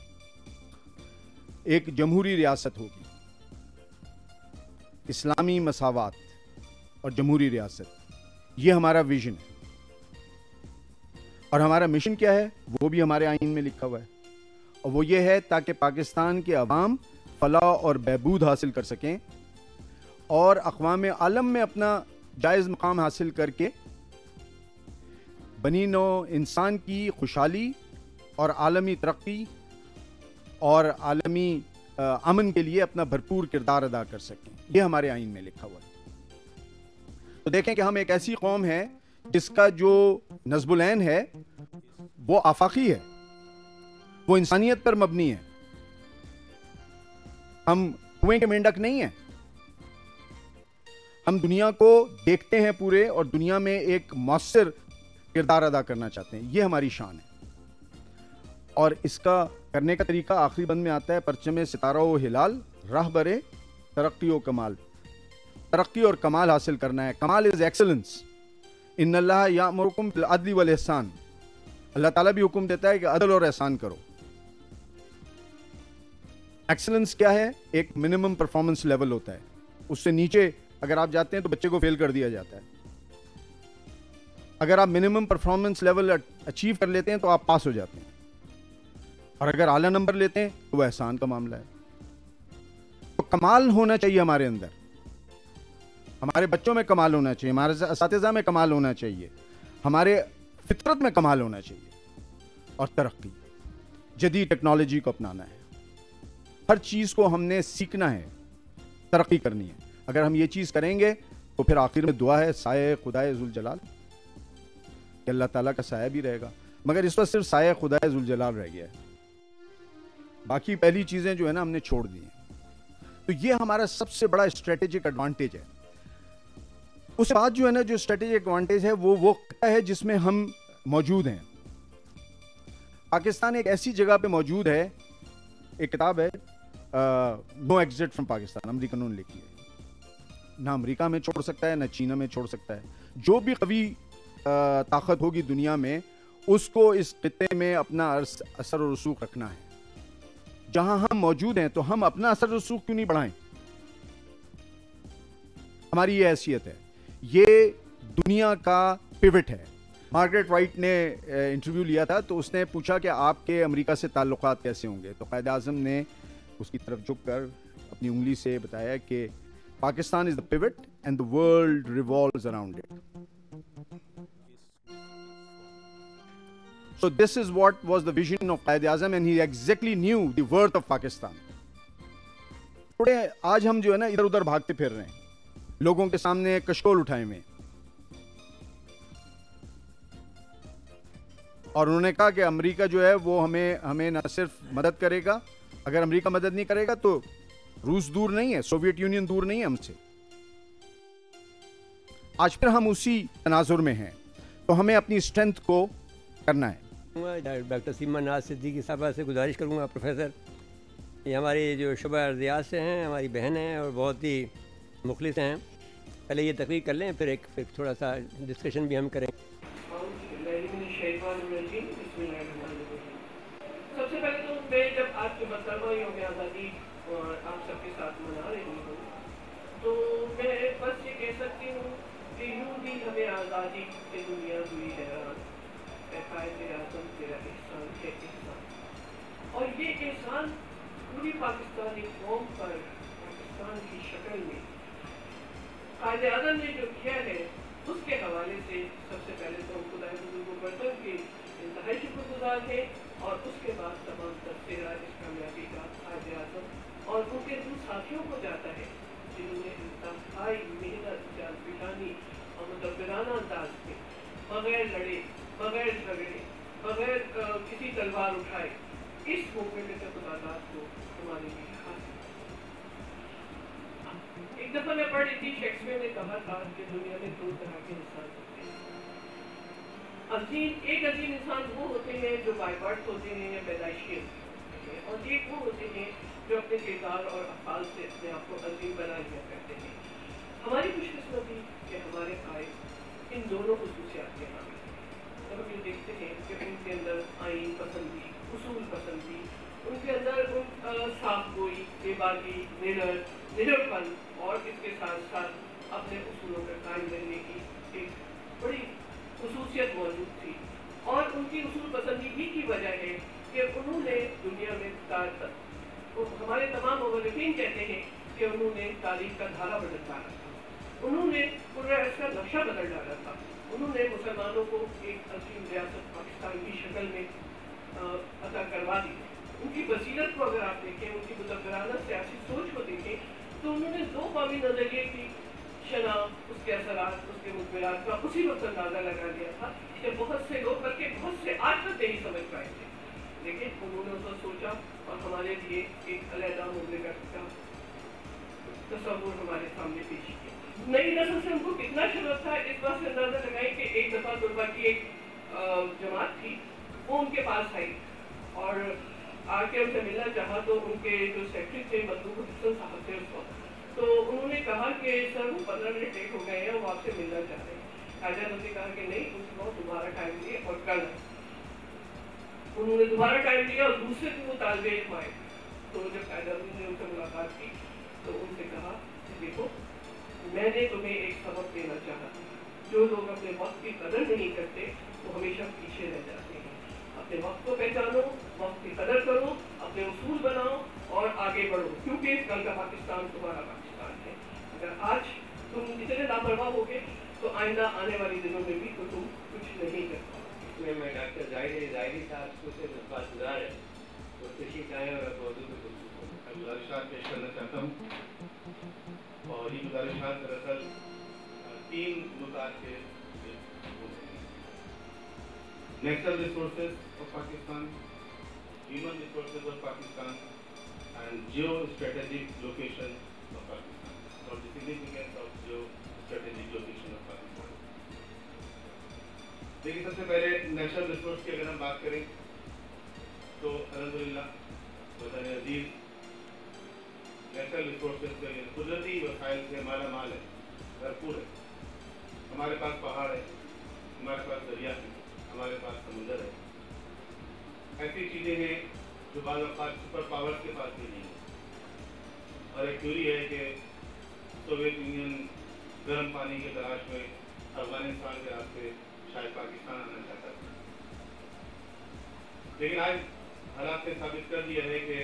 ایک جمہوری ریاست ہوگی. اسلامی مساوات اور جمہوری ریاست، یہ ہمارا ویژن ہے. اور ہمارا مشن کیا ہے وہ بھی ہمارے آئین میں لکھا ہوا ہے، اور وہ یہ ہے تاکہ پاکستان کے عوام فلاح اور بہبود حاصل کر سکیں اور اقوام عالم میں اپنا جائز مقام حاصل کر کے بنی نوع انسان کی خوشحالی اور عالمی ترقی اور عالمی امن کے لیے اپنا بھرپور کردار ادا کر سکیں. یہ ہمارے آئین میں لکھا ہوا ہے. تو دیکھیں کہ ہم ایک ایسی قوم ہے جس کا جو نصب العین ہے وہ آفاقی ہے، وہ انسانیت پر مبنی ہے. ہم کنویں کے مینڈک نہیں ہیں، ہم دنیا کو دیکھتے ہیں پورے، اور دنیا میں ایک مؤثر کردار ادا کرنا چاہتے ہیں. یہ ہماری شان ہے. اور اس کا کرنے کا طریقہ آخری بند میں آتا ہے، پرچم ستارہ و ہلال راہ برے ترقی و کمال. ترقی اور کمال حاصل کرنا ہے. کمال از ایکسلنس. ان اللہ یامرکم بالعدل والاحسان. اللہ تعالیٰ بھی حکم دیتا ہے کہ عدل اور احسان کرو. ایکسلنس کیا ہے؟ ایک منیمم پرفارمنس لیول ہوتا ہے، اس سے نیچے اگر آپ جاتے ہیں تو بچے کو فیل کر دیا جاتا ہے. اگر آپ منیمم پرفارمنس لیول اچیو کر لیتے ہیں تو آپ پاس ہو جاتے ہیں، اور اگر اعلیٰ نمبر لیتے ہیں تو وہ احسان کا معاملہ ہے. تو کمال ہونا چاہیے ہمارے اندر، ہمارے بچوں میں کمال ہونا چاہیے، ہمارے اساتذہ میں کمال ہونا چاہیے، ہمارے فطرت میں کمال ہونا چاہیے. اور ترقی، جدید ٹیکنالوجی کو اپنانا ہے. ہر چیز کو ہم نے سیکھنا ہے، ترقی کرنی ہے. اگر ہم یہ چیز کریں گے تو پھر آخر میں دعا ہے سایہ خدائے ذوالجلال، کہ اللہ تعالیٰ کا سایہ بھی رہے گا. مگر اس وقت صرف سایہ خدائے ذوالجلال رہ گیا ہے، باقی پہلی چیزیں جو ہے نا ہم نے چھوڑ دی ہیں. تو یہ ہمارا سب سے بڑا اسٹریٹجک ایڈوانٹیج ہے. اس کے بعد جو ہے نا جو اسٹریٹجک ایڈوانٹیج ہے وہ ہے جس میں ہم موجود ہیں. پاکستان ایک ایسی جگہ پہ موجود ہے، ایک کتاب ہے نو ایگزٹ فرام پاکستان، امریکنوں نے لکھی ہے. نہ امریکہ میں چھوڑ سکتا ہے، نہ چینا میں چھوڑ سکتا ہے. جو بھی قوی طاقت ہوگی دنیا میں، اس کو اس خطے میں اپنا اثر و رسوخ رکھنا ہے. جہاں ہم موجود ہیں تو ہم اپنا اثر و رسوخ کیوں نہیں بڑھائیں؟ ہماری یہ حیثیت ہے. یہ دنیا کا پیوٹ ہے. مارگریٹ وائٹ نے انٹرویو لیا تھا تو اس نے پوچھا کہ آپ کے امریکہ سے تعلقات کیسے ہوں گے، تو قائد اعظم نے اس کی طرف جھک کر اپنی انگلی سے بتایا کہ Pakistan is the pivot and the world revolves around it. So this is what was the vision of Quaid Azam and he exactly knew the worth of Pakistan. تھوڑے آج ہم جو ہے نا ادھر ادھر بھاگتے پھر رہے ہیں, لوگوں کے سامنے کشکول اٹھائے ہوئے, اور انہوں نے کہا کہ امریکہ جو ہے وہ ہمیں نہ صرف مدد کرے گا, اگر امریکہ مدد نہیں کرے گا تو روس دور نہیں ہے, سوویت یونین دور نہیں ہے ہم سے. آج پھر ہم اسی تناظر میں ہیں, تو ہمیں اپنی اسٹرینتھ کو کرنا ہے. ڈاکٹر سیما ناز صدیقی صاحبہ سے گزارش کروں گا, پروفیسر یہ ہماری جو شعبہ ارضیات سے ہیں, ہماری بہن ہیں اور بہت ہی مخلص ہیں, پہلے یہ تقریر کر لیں پھر تھوڑا سا ڈسکشن بھی ہم کریں. سب سے پہلے تو میں جب آپ کے مسلمہ یوم آزادی اور آپ سب کے ساتھ منا رہی ہوں تو میں بس یہ کہہ سکتی ہوں کہ یوں بھی ہمیں آزادی کی دنیا ہوئی حیران, قائد اعظم تیرا احسان ہے احسان, اور یہ احسان پوری پاکستانی قوم پر پاکستان کی شکل میں قائد اعظم نے جو کیا ہے اس کے حوالے سے سب سے پہلے تو خدا بزرگ و برتر کے انتہائی شکر گزار ہے, اور اس کے بعد تمام تبصرہ اس کامیابی کا قائد اعظم اور ان کے دو ساتھیوں کو جاتا ہے جنہوں نے انتہائی محنت جان پہچانی اور مدبرانہ انداز میں بغیر لڑے, بغیر جھگڑے, بغیر کسی تلوار اٹھائے اس موومنٹ کے خدادات کو ہمارے لیے حاصل. ایک دفعہ میں پڑھ رہی تھی, شیکسپیئر نے کہا تھا کہ دنیا میں دو طرح کے انسان ہوتے ہیں. ایک عظیم انسان وہ ہوتے ہیں جو بائی برتھ ہوتے ہیں یا پیدائشی ہوتے ہیں, اور ایک وہ ہوتے ہیں جو اپنے کردار اور افعال سے اپنے آپ کو عظیم بنا لیا کرتے ہیں. ہماری خوش قسمتی کہ ہمارے قائد ان دونوں خصوصیات کے حامل ہیں. جب ہم یہ دیکھتے ہیں کہ ان کے اندر آئین پسندی, اصول پسندی, ان کے اندر صاف گوئی, بے باکی, نڈر پن, اور اس کے ساتھ ساتھ اپنے اصولوں پر قائم رہنے کی ایک بڑی خصوصیت موجود تھی. اور ان کی اصول پسندی ہی کی وجہ ہے کہ انہوں نے دنیا میں ہمارے تمام مورخین کہتے ہیں کہ انہوں نے تاریخ کا دھارا بدل ڈالا تھا, انہوں نے پورا اس کا نقشہ بدل ڈالا تھا, انہوں نے مسلمانوں کو ایک عظیم ریاست پاکستان کی شکل میں عطا کروا دی. ان کی بصیرت کو اگر آپ دیکھیں, ان کی مدبرانہ سیاسی سوچ کو دیکھیں, تو انہوں نے دو قومی نظریے کی شناخت, اس کے اثرات, اس کے مطبرات کا اسی وقت اندازہ لگا دیا تھا کہ بہت سے لوگ بلکہ بہت سے آج تک نہیں سمجھ پائے تھے, لیکن انہوں نے اس کو سوچا اور ہمارے لیے ایک علیحدہ مملکت کا تصور ہمارے سامنے پیش کیا. نئی نسل سے ان کو کتنا شغف تھا اس بات سے اندازہ لگائیں کہ ایک دفعہ طلبا کی ایک جماعت تھی, وہ ان کے پاس آئی اور آ کے ان سے ملنا چاہا, تو ان کے جو سیکرٹری تھے مطلوب حسن صاحب تھے اس وقت, تو انہوں نے کہا کہ سر وہ 15 منٹ لیٹ ہو گئے ہیں, وہ آپ سے ملنا چاہ رہے ہیں. قائد اعظم نے کہا کہ نہیں, اس وقت دوبارہ ٹائم دیے اور کل. انہوں نے دوبارہ ٹائم دیا اور دوسرے دن وہ طالب علم آئے, تو جب قائد اعظم نے ان سے ملاقات کی تو ان سے کہا کہ دیکھو میں نے تمہیں ایک سبق دینا چاہا تھا, جو لوگ اپنے وقت کی قدر نہیں کرتے وہ ہمیشہ پیچھے رہ جاتے ہیں. اپنے وقت کو پہچانو, وقت کی قدر کرو, اپنے اصول بناؤ اور آگے بڑھو, کیونکہ کل کا پاکستان تمہارا پاکستان ہے. اگر آج تم اتنے لاپرواہ ہو گے تو آئندہ آنے والی دنوں میں بھی تو تم کچھ نہیں کر پاؤ. میں ڈاکٹر ظاہری صاحب کو سے بات گزار ہے, تو تشریف لائیں اور موضوع پہ گزارشات پیش کرنا چاہتا ہوں, اور یہ گزارشات دراصل 3 نکات کے natural resources of Pakistan, human resources of Pakistan and geostrategic location of Pakistan, اور the significance of geostrategic location of Pakistan. دیکھیے سب سے پہلے نیچرل ریسورس کی اگر ہم بات کریں تو الحمدللہ وطن عزیز نیچرل ریسورسز کا قدرتی وسائل سے مالا مال ہے, بھرپور ہے. ہمارے پاس پہاڑ ہے, ہمارے پاس دریا ہے, ہمارے پاس سمندر ہے. ایسی چیزیں ہیں جو بعض اوقات سپر پاورز کے پاس بھی نہیں ہیں. اور ایک تھیوری ہے کہ سوویت یونین گرم پانی کی تلاش میں افغانستان کے راستے شاید پاکستان آنا چاہتا تھا, لیکن آج حالات نے ثابت کر دیا ہے کہ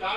4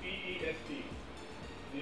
PEST।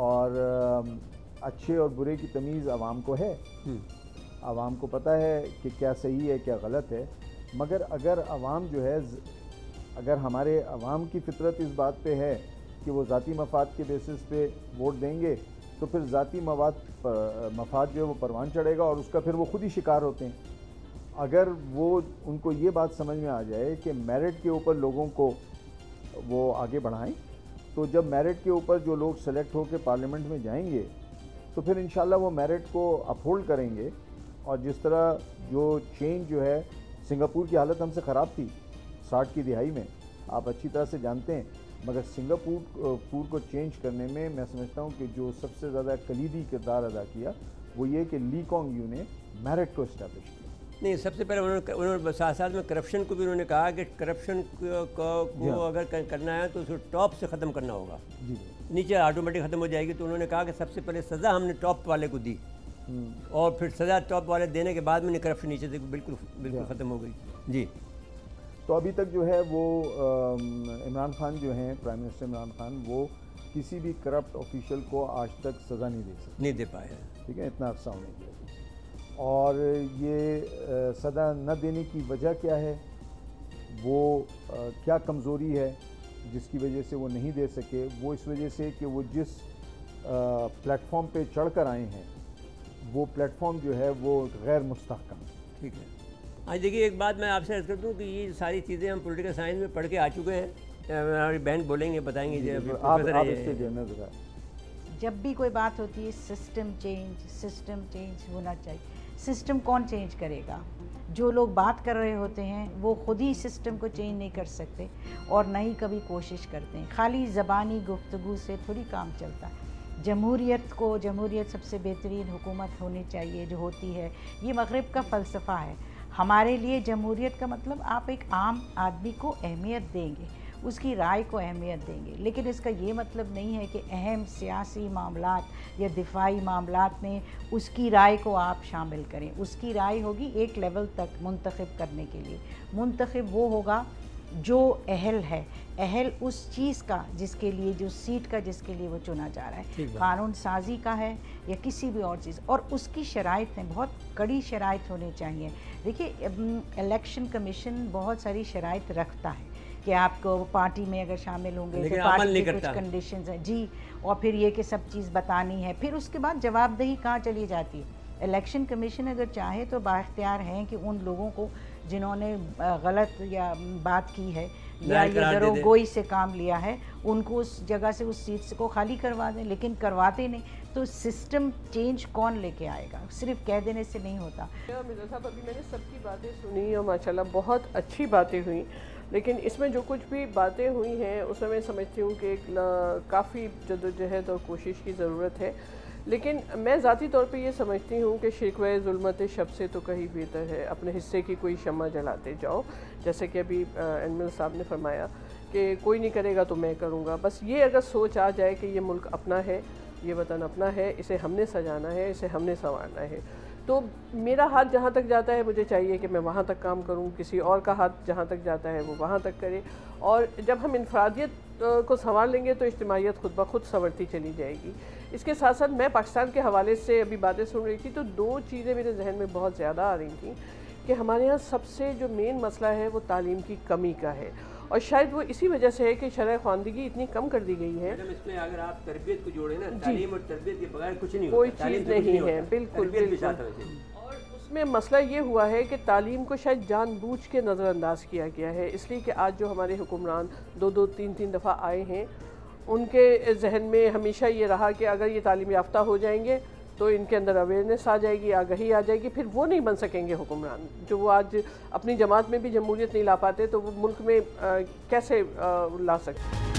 اور اچھے اور برے کی تمیز عوام کو ہے، عوام کو پتہ ہے کہ کیا صحیح ہے کیا غلط ہے، مگر اگر عوام جو ہے، اگر ہمارے عوام کی فطرت اس بات پہ ہے کہ وہ ذاتی مفاد کے بیسس پہ ووٹ دیں گے تو پھر ذاتی مفاد جو ہے وہ پروان چڑھے گا اور اس کا پھر وہ خود ہی شکار ہوتے ہیں۔ اگر وہ ان کو یہ بات سمجھ میں آ جائے کہ میرٹ کے اوپر لوگوں کو وہ آگے بڑھائیں، تو جب میرٹ کے اوپر جو لوگ سلیکٹ ہو کے پارلیمنٹ میں جائیں گے تو پھر انشاءاللہ وہ میرٹ کو اپہولڈ کریں گے۔ اور جس طرح جو چینج جو ہے، سنگاپور کی حالت ہم سے خراب تھی 60 کی دہائی میں، آپ اچھی طرح سے جانتے ہیں، مگر سنگاپور کو چینج کرنے میں سمجھتا ہوں کہ جو سب سے زیادہ کلیدی کردار ادا کیا وہ یہ کہ لی کانگ یو نے میرٹ کو اسٹیبلش کیا۔ نہیں، سب سے پہلے انہوں نے ساتھ ساتھ میں کرپشن کو بھی انہوں نے کہا کہ کرپشن کو اگر کرنا ہے تو اس کو ٹاپ سے ختم کرنا ہوگا، نیچے آٹومیٹک ختم ہو جائے گی۔ تو انہوں نے کہا کہ سب سے پہلے سزا ہم نے ٹاپ والے کو دی، اور پھر سزا ٹاپ والے دینے کے بعد میں کرپشن نیچے سے بالکل ختم ہو گئی۔ جی، تو ابھی تک جو ہے وہ عمران خان جو ہیں، پرائم منسٹر عمران خان، وہ کسی بھی کرپٹ آفیشل کو آج تک سزا نہیں دے پائے، ٹھیک ہے، اتنا عرصہ ہونے کی وجہ۔ اور یہ سزا نہ دینے کی وجہ کیا ہے، وہ کیا کمزوری ہے جس کی وجہ سے وہ نہیں دے سکے؟ وہ اس وجہ سے کہ وہ جس پلیٹ فارم پہ چڑھ کر آئے ہیں وہ پلیٹ فارم جو ہے وہ غیر مستحکم۔ ٹھیک ہے، آج دیکھیے ایک بات میں آپ سے عرض کر دوں کہ یہ ساری چیزیں ہم پولیٹیکل سائنس میں پڑھ کے آ چکے ہیں، ہماری بہن بولیں گے، بتائیں گے۔ جب بھی کوئی بات ہوتی ہے سسٹم چینج ہونا چاہیے۔ سسٹم کون چینج کرے گا؟ جو لوگ بات کر رہے ہوتے ہیں وہ خود ہی سسٹم کو چینج نہیں کر سکتے اور نہ ہی کبھی کوشش کرتے ہیں۔ خالی زبانی گفتگو سے تھوڑی کام چلتا ہے۔ جمہوریت سب سے بہترین حکومت ہونی چاہیے جو ہوتی ہے، یہ مغرب کا فلسفہ ہے۔ ہمارے لیے جمہوریت کا مطلب آپ ایک عام آدمی کو اہمیت دیں گے، اس کی رائے کو اہمیت دیں گے، لیکن اس کا یہ مطلب نہیں ہے کہ اہم سیاسی معاملات یا دفاعی معاملات میں اس کی رائے کو آپ شامل کریں۔ اس کی رائے ہوگی ایک لیول تک منتخب کرنے کے لیے۔ منتخب وہ ہوگا جو اہل ہے، اہل اس چیز کا جس کے لیے، جو سیٹ کا جس کے لیے وہ چنا جا رہا ہے، قانون سازی کا ہے یا کسی بھی اور چیز، اور اس کی شرائط ہیں، بہت کڑی شرائط ہونی چاہیے۔ دیکھیے الیکشن کمیشن بہت ساری شرائط رکھتا ہے کہ آپ کو پارٹی میں اگر شامل ہوں گے تو پارٹی کے کچھ کنڈیشنز ہیں، جی، اور پھر یہ کہ سب چیز بتانی ہے، پھر اس کے بعد جواب دہی کہاں چلی جاتی ہے۔ الیکشن کمیشن اگر چاہے تو بااختیار ہیں کہ ان لوگوں کو جنہوں نے غلط یا بات کی ہے یا یہ گروہ گوئی سے کام لیا ہے، ان کو اس جگہ سے، اس سیٹ کو خالی کروا دیں، لیکن کرواتے نہیں۔ تو سسٹم چینج کون لے کے آئے گا؟ صرف کہہ دینے سے نہیں ہوتا۔ مرزا صاحب، ابھی میں نے سب کی باتیں سنی اور ماشاءاللہ بہت اچھی باتیں ہوئیں، لیکن اس میں جو کچھ بھی باتیں ہوئی ہیں اس میں سمجھتی ہوں کہ کافی جدوجہد اور کوشش کی ضرورت ہے۔ لیکن میں ذاتی طور پہ یہ سمجھتی ہوں کہ شکوہ ظلمت شب سے تو کہیں بہتر ہے اپنے حصے کی کوئی شمع جلاتے جاؤ، جیسے کہ ابھی ایڈمرل صاحب نے فرمایا کہ کوئی نہیں کرے گا تو میں کروں گا۔ بس یہ اگر سوچ آ جائے کہ یہ ملک اپنا ہے، یہ وطن اپنا ہے، اسے ہم نے سجانا ہے، اسے ہم نے سنوارنا ہے، تو میرا ہاتھ جہاں تک جاتا ہے مجھے چاہیے کہ میں وہاں تک کام کروں، کسی اور کا ہاتھ جہاں تک جاتا ہے وہ وہاں تک کرے، اور جب ہم انفرادیت کو سنوار لیں گے تو اجتماعیت خود بخود سنورتی چلی جائے گی۔ اس کے ساتھ ساتھ میں پاکستان کے حوالے سے ابھی باتیں سن رہی تھی تو دو چیزیں میرے ذہن میں بہت زیادہ آ رہی تھیں کہ ہمارے ہاں سب سے جو مین مسئلہ ہے وہ تعلیم کی کمی کا ہے، اور شاید وہ اسی وجہ سے ہے کہ شرح خواندگی اتنی کم کر دی گئی ہے۔ اس میں اگر آپ تربیت کو جوڑیں نا، تعلیم اور تربیت کے بغیر کچھ نہیں ہوتا، کوئی چیز نہیں ہے، بالکل بالکل۔ اور اس میں مسئلہ یہ ہوا ہے کہ تعلیم کو شاید جان بوجھ کے نظر انداز کیا گیا ہے، اس لیے کہ آج جو ہمارے حکمران دو تین دفعہ آئے ہیں، ان کے ذہن میں ہمیشہ یہ رہا کہ اگر یہ تعلیم یافتہ ہو جائیں گے تو ان کے اندر اویئرنیس آ جائے گی، آگہی آ جائے گی، پھر وہ نہیں بن سکیں گے حکمران۔ جو وہ آج اپنی جماعت میں بھی جمہوریت نہیں لا پاتے تو وہ ملک میں کیسے لا سکتے؟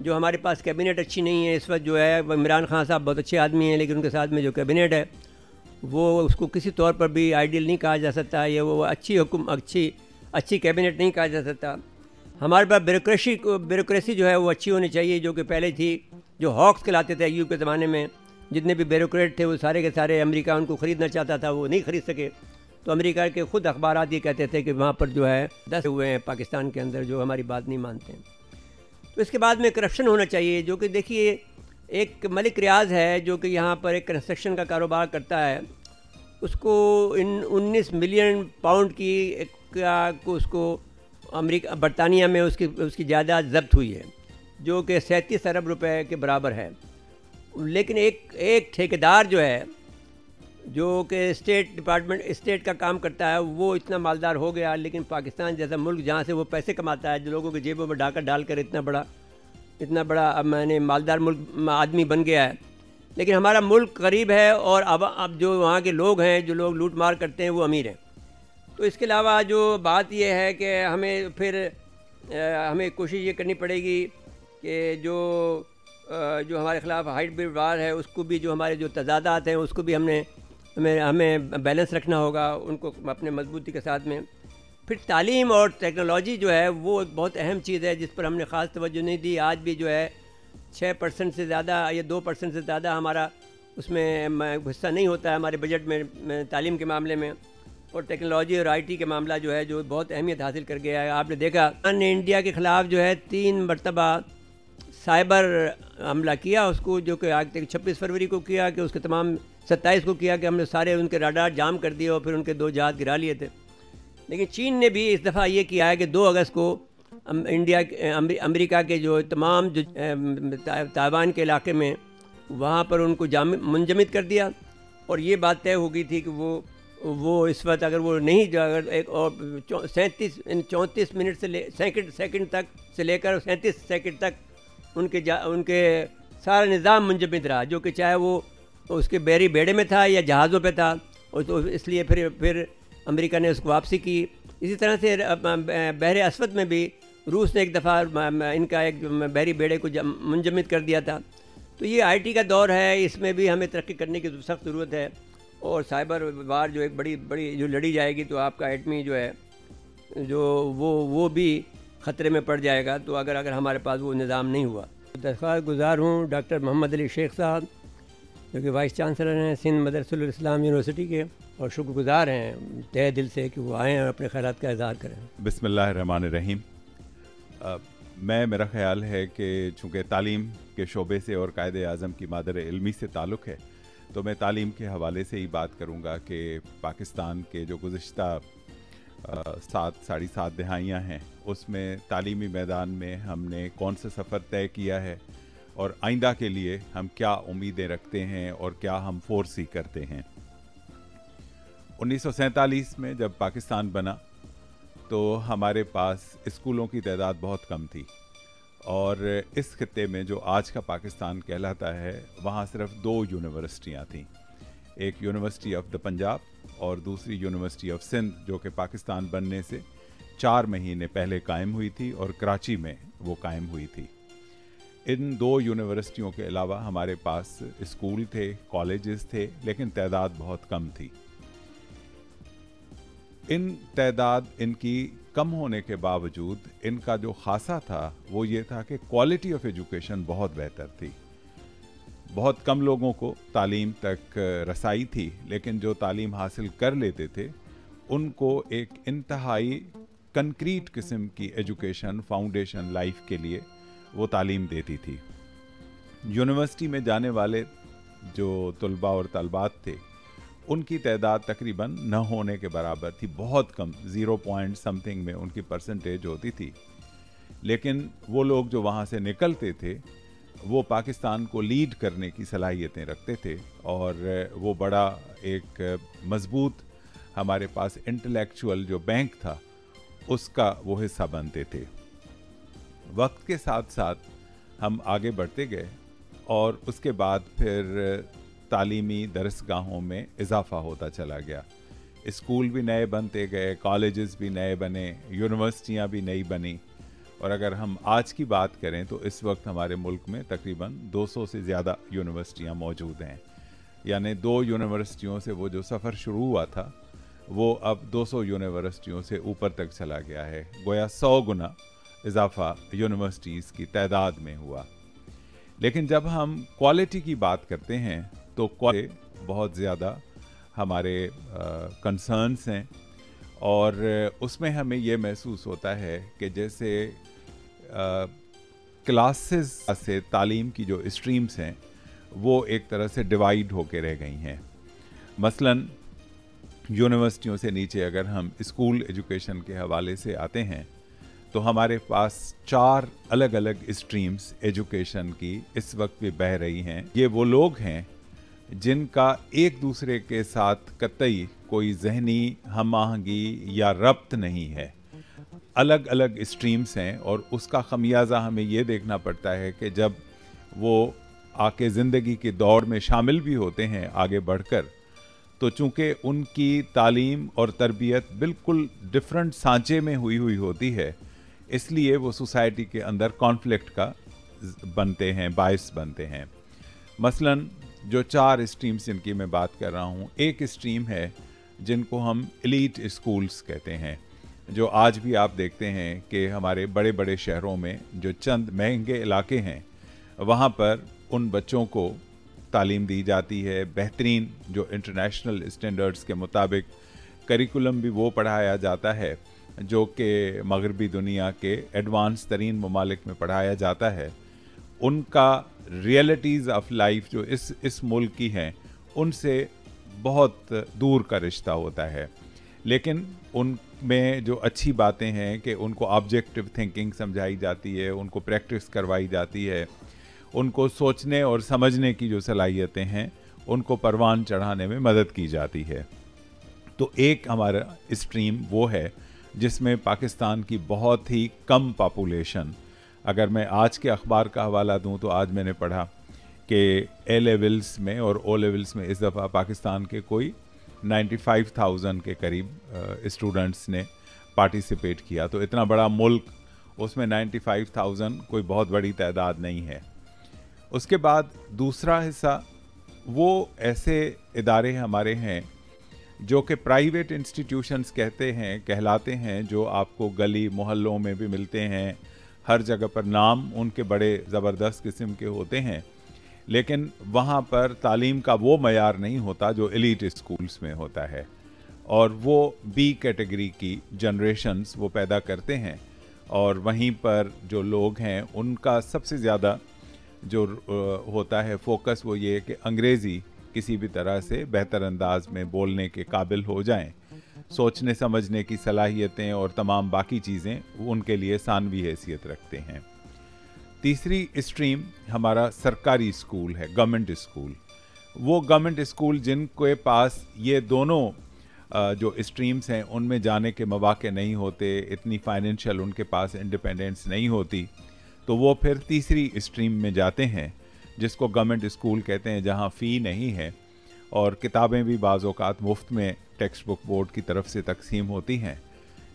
جو ہمارے پاس کیبنٹ اچھی نہیں ہے اس وقت جو ہے. عمران خان صاحب بہت اچھے آدمی ہیں لیکن ان کے ساتھ میں جو کیبنٹ ہے وہ اس کو کسی طور پر بھی آئیڈیل نہیں کہا جا سکتا, یا وہ اچھی کیبنٹ نہیں کہا جا سکتا. ہمارے پاس بیوروکریسی جو ہے وہ اچھی ہونی چاہیے, جو کہ پہلے تھی, جو ہاکس کہلاتے تھے ایوب کے زمانے میں. جتنے بھی بیوروکریٹ تھے وہ سارے کے سارے امریکہ ان کو خریدنا چاہتا تھا, وہ نہیں خرید سکے. تو امریکہ کے خود اخبارات یہ کہتے تھے کہ وہاں پر جو ہے 10 ہوئے ہیں پاکستان کے اندر جو ہماری بات نہیں مانتے ہیں. تو اس کے بعد میں کرپشن ہونا چاہیے, جو کہ دیکھیے ایک ملک ریاض ہے جو کہ یہاں پر ایک کنسٹرکشن کا کاروبار کرتا ہے, اس کو 19 ملین پاؤنڈ کی اس کو امریکہ برطانیہ میں اس کی جائیداد ضبط ہوئی ہے, جو کہ 37 ارب روپے کے برابر ہے. لیکن ایک ٹھیکیدار جو ہے جو کہ اسٹیٹ کا کام کرتا ہے وہ اتنا مالدار ہو گیا. لیکن پاکستان جیسا ملک جہاں سے وہ پیسے کماتا ہے, جو لوگوں کے جیبوں میں ڈال کر اتنا بڑا مالدار ملک آدمی بن گیا ہے. لیکن ہمارا ملک غریب ہے اور اب جو وہاں کے لوگ ہیں, جو لوگ لوٹ مار کرتے ہیں, وہ امیر ہیں. تو اس کے علاوہ جو بات یہ ہے کہ ہمیں کوشش یہ کرنی پڑے گی کہ جو ہمارے خلاف ہائبرڈ وار ہے اس کو بھی, جو ہمارے جو تضادات ہیں اس کو بھی ہمیں بیلنس رکھنا ہوگا, ان کو اپنے مضبوطی کے ساتھ میں. پھر تعلیم اور ٹیکنالوجی جو ہے وہ ایک بہت اہم چیز ہے جس پر ہم نے خاص توجہ نہیں دی. آج بھی جو ہے 6% سے زیادہ یا 2% سے زیادہ ہمارا اس میں حصہ نہیں ہوتا ہے ہمارے بجٹ میں تعلیم کے معاملے میں. اور ٹیکنالوجی اور IT کے معاملہ جو ہے جو بہت اہمیت حاصل کر گیا ہے. آپ نے دیکھا انڈیا کے خلاف جو ہے 3 مرتبہ سائبر حملہ کیا, اس کو جو کہ آج تک 26 فروری کو کیا, کہ اس کے تمام 27 کو کیا کہ ہم نے سارے ان کے راڈار جام کر دیے اور پھر ان کے 2 جہاز گرا لیے تھے. لیکن چین نے بھی اس دفعہ یہ کیا ہے کہ 2 اگست کو امریکہ کے جو تمام جو تائیوان کے علاقے میں وہاں پر ان کو منجمد کر دیا. اور یہ بات طے ہو گئی تھی کہ وہ اس وقت اگر وہ نہیں, اگر ایک اور 34 منٹ سیکنڈ تک سے لے کر 37 سیکنڈ تک ان کے سارا نظام منجمد رہا, جو کہ چاہے وہ اس کے بحری بیڑے میں تھا یا جہازوں پہ تھا, اور تو اس لیے پھر امریکہ نے اس کو واپسی کی. اسی طرح سے بحر اسود میں بھی روس نے ایک دفعہ ان کا ایک بحری بیڑے کو منجمد کر دیا تھا. تو یہ IT کا دور ہے, اس میں بھی ہمیں ترقی کرنے کی سخت ضرورت ہے. اور سائبر وار جو ایک بڑی جو لڑی جائے گی, تو آپ کا ایٹمی جو ہے جو وہ بھی خطرے میں پڑ جائے گا, تو اگر ہمارے پاس وہ نظام نہیں ہوا. درخواست گزار ہوں ڈاکٹر محمد علی شیخ صاحب جو کہ وائس چانسلر ہیں سندھ مدرسۃ الاسلام یونیورسٹی کے, اور شکر گزار ہیں تہہ دل سے کہ وہ آئیں اور اپنے خیالات کا اظہار کریں. بسم اللہ الرحمن الرحیم. میرا خیال ہے کہ چونکہ تعلیم کے شعبے سے اور قائد اعظم کی مادر علمی سے تعلق ہے, تو میں تعلیم کے حوالے سے ہی بات کروں گا کہ پاکستان کے جو گزشتہ 7.5 دہائیاں ہیں اس میں تعلیمی میدان میں ہم نے کون سا سفر طے کیا ہے, اور آئندہ کے لیے ہم کیا امیدیں رکھتے ہیں اور کیا ہم فورسی کرتے ہیں. 1947 میں جب پاکستان بنا تو ہمارے پاس اسکولوں کی تعداد بہت کم تھی, اور اس خطے میں جو آج کا پاکستان کہلاتا ہے وہاں صرف 2 یونیورسٹیاں تھیں, ایک یونیورسٹی آف دا پنجاب اور دوسری یونیورسٹی آف سندھ, جو کہ پاکستان بننے سے 4 مہینے پہلے قائم ہوئی تھی اور کراچی میں وہ قائم ہوئی تھی. ان 2 یونیورسٹیوں کے علاوہ ہمارے پاس اسکول تھے, کالجز تھے, لیکن تعداد بہت کم تھی. ان کی کم ہونے کے باوجود ان کا جو خاصہ تھا وہ یہ تھا کہ کوالٹی آف ایجوکیشن بہت بہتر تھی. بہت کم لوگوں کو تعلیم تک رسائی تھی, لیکن جو تعلیم حاصل کر لیتے تھے ان کو ایک انتہائی کنکریٹ قسم کی ایجوکیشن فاؤنڈیشن لائف کے لیے وہ تعلیم دیتی تھی. یونیورسٹی میں جانے والے جو طلباء اور طالبات تھے ان کی تعداد تقریباً نہ ہونے کے برابر تھی, بہت کم, 0.something میں ان کی پرسنٹیج ہوتی تھی. لیکن وہ لوگ جو وہاں سے نکلتے تھے وہ پاکستان کو لیڈ کرنے کی صلاحیتیں رکھتے تھے, اور وہ بڑا ایک مضبوط ہمارے پاس انٹلیکچوئل جو بینک تھا اس کا وہ حصہ بنتے تھے. وقت کے ساتھ ساتھ ہم آگے بڑھتے گئے, اور اس کے بعد پھر تعلیمی درسگاہوں میں اضافہ ہوتا چلا گیا. اسکول بھی نئے بنتے گئے, کالجز بھی نئے بنے, یونیورسٹیاں بھی نئی بنی, اور اگر ہم آج کی بات کریں تو اس وقت ہمارے ملک میں تقریباً 200 سے زیادہ یونیورسٹیاں موجود ہیں. یعنی 2 یونیورسٹیوں سے وہ جو سفر شروع ہوا تھا وہ اب 200 یونیورسٹیوں سے اوپر تک چلا گیا ہے. گویا 100 گنا اضافہ یونیورسٹیز کی تعداد میں ہوا. لیکن جب ہم کوالٹی کی بات کرتے ہیں تو کوالٹی بہت زیادہ ہمارے کنسرنس ہیں, اور اس میں ہمیں یہ محسوس ہوتا ہے کہ جیسے کلاسز سے تعلیم کی جو اسٹریمز ہیں وہ ایک طرح سے ڈیوائیڈ ہو کے رہ گئی ہیں. مثلاً یونیورسٹیوں سے نیچے اگر ہم اسکول ایجوکیشن کے حوالے سے آتے ہیں تو ہمارے پاس 4 الگ الگ اسٹریمز ایجوکیشن کی اس وقت بھی بہہ رہی ہیں. یہ وہ لوگ ہیں جن کا ایک دوسرے کے ساتھ قطعی کوئی ذہنی ہم آہنگی یا ربط نہیں ہے. الگ الگ اسٹریمز ہیں, اور اس کا خمیازہ ہمیں یہ دیکھنا پڑتا ہے کہ جب وہ آ کے زندگی کی دوڑ میں شامل بھی ہوتے ہیں آگے بڑھ کر, تو چونکہ ان کی تعلیم اور تربیت بالکل ڈفرنٹ سانچے میں ہوئی ہوتی ہے, اس لیے وہ سوسائٹی کے اندر کانفلکٹ کا بنتے ہیں, باعث بنتے ہیں. مثلاً جو 4 اسٹریمز جن کی میں بات کر رہا ہوں, ایک اسٹریم ہے جن کو ہم ایلیٹ اسکولز کہتے ہیں, جو آج بھی آپ دیکھتے ہیں کہ ہمارے بڑے بڑے شہروں میں جو چند مہنگے علاقے ہیں وہاں پر ان بچوں کو تعلیم دی جاتی ہے. بہترین جو انٹرنیشنل اسٹینڈرڈز کے مطابق کریکولم بھی وہ پڑھایا جاتا ہے جو کہ مغربی دنیا کے ایڈوانس ترین ممالک میں پڑھایا جاتا ہے. ان کا ریئلٹیز آف لائف جو اس ملک کی ہیں ان سے بہت دور کا رشتہ ہوتا ہے. لیکن ان میں جو اچھی باتیں ہیں کہ ان کو آبجیکٹو تھنکنگ سمجھائی جاتی ہے, ان کو پریکٹس کروائی جاتی ہے, ان کو سوچنے اور سمجھنے کی جو صلاحیتیں ہیں ان کو پروان چڑھانے میں مدد کی جاتی ہے. تو ایک ہمارا اسٹریم وہ ہے جس میں پاکستان کی بہت ہی کم پاپولیشن, اگر میں آج کے اخبار کا حوالہ دوں تو آج میں نے پڑھا کہ اے لیولز میں اور او لیولز میں اس دفعہ پاکستان کے کوئی 95,000 کے قریب اسٹوڈنٹس نے پارٹیسپیٹ کیا. تو اتنا بڑا ملک, اس میں 95,000 کوئی بہت بڑی تعداد نہیں ہے. اس کے بعد دوسرا حصہ وہ ایسے ادارے ہمارے ہیں جو کہ پرائیویٹ انسٹیٹیوشنز کہلاتے ہیں, جو آپ کو گلی محلوں میں بھی ملتے ہیں, ہر جگہ پر نام ان کے بڑے زبردست قسم کے ہوتے ہیں, لیکن وہاں پر تعلیم کا وہ معیار نہیں ہوتا جو ایلیٹ اسکولز میں ہوتا ہے, اور وہ بی کیٹیگری کی جنریشنز وہ پیدا کرتے ہیں. اور وہیں پر جو لوگ ہیں ان کا سب سے زیادہ جو ہوتا ہے فوکس وہ یہ کہ انگریزی کسی بھی طرح سے بہتر انداز میں بولنے کے قابل ہو جائیں, سوچنے سمجھنے کی صلاحیتیں اور تمام باقی چیزیں ان کے لیے ثانوی حیثیت رکھتے ہیں. تیسری اسٹریم ہمارا سرکاری اسکول ہے, گورنمنٹ اسکول. وہ گورنمنٹ اسکول جن کے پاس یہ دونوں جو اسٹریمز ہیں ان میں جانے کے مواقع نہیں ہوتے, اتنی فائنینشیل ان کے پاس انڈیپینڈنس نہیں ہوتی, تو وہ پھر تیسری اسٹریم میں جاتے ہیں جس کو گورنمنٹ اسکول کہتے ہیں, جہاں فی نہیں ہے اور کتابیں بھی بعض اوقات مفت میں ٹیکسٹ بک بورڈ کی طرف سے تقسیم ہوتی ہیں.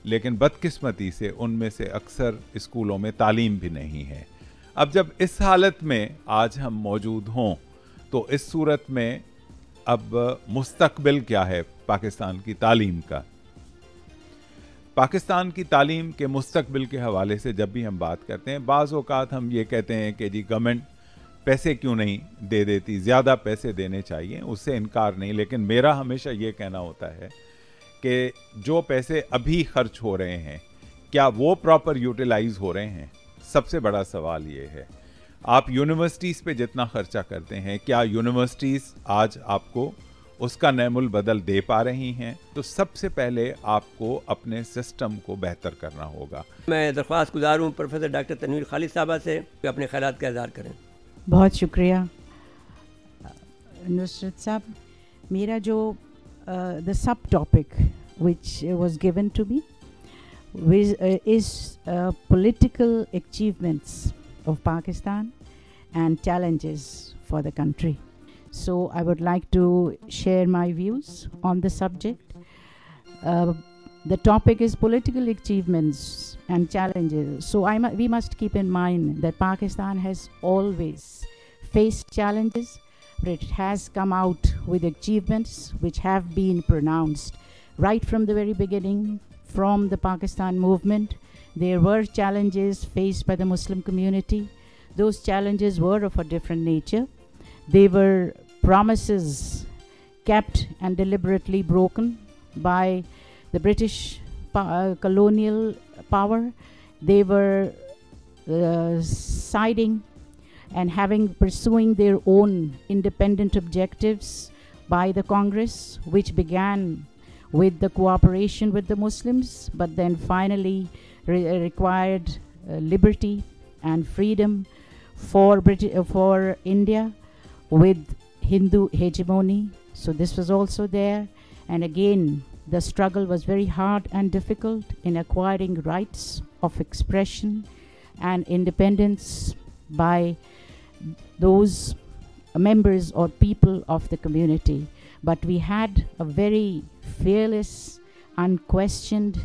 لیکن بدقسمتی سے ان میں سے اکثر اسکولوں میں تعلیم بھی نہیں ہے. اب جب اس حالت میں آج ہم موجود ہوں تو اس صورت میں اب مستقبل کیا ہے پاکستان کی تعلیم کا؟ پاکستان کی تعلیم کے مستقبل کے حوالے سے جب بھی ہم بات کرتے ہیں, بعض اوقات ہم یہ کہتے ہیں کہ جی گورنمنٹ پیسے کیوں نہیں دے دیتی, زیادہ پیسے دینے چاہیے, اس سے انکار نہیں. لیکن میرا ہمیشہ یہ کہنا ہوتا ہے کہ جو پیسے ابھی خرچ ہو رہے ہیں کیا وہ پراپر یوٹیلائز ہو رہے ہیں؟ سب سے بڑا سوال یہ ہے. آپ یونیورسٹیز پہ جتنا خرچہ کرتے ہیں, کیا یونیورسٹیز آج آپ کو اس کا نعم البدل دے پا رہی ہیں؟ تو سب سے پہلے آپ کو اپنے سسٹم کو بہتر کرنا ہوگا. میں درخواست گزار ہوں پروفیسر ڈاکٹر تنویر خالد صاحبہ سے کہ اپنے خیالات کا اظہار کریں. بہت شکریہ نصرت صاحب. میرا جو the subtopic which was given to me is political achievements of Pakistan and challenges for the country. So I would like to share my views on the subject. The topic is political achievements and challenges. So we must keep in mind that Pakistan has always faced challenges, but it has come out with achievements which have been pronounced right from the very beginning. From the Pakistan movement, there were challenges faced by the Muslim community. Those challenges were of a different nature. They were promises kept and deliberately broken by the British colonial power. They were siding and pursuing their own independent objectives by the Congress, which began with the cooperation with the Muslims, but then finally required liberty and freedom for India with Hindu hegemony. So this was also there, and again the struggle was very hard and difficult in acquiring rights of expression and independence by those members or people of the community. But we had a very fearless, unquestioned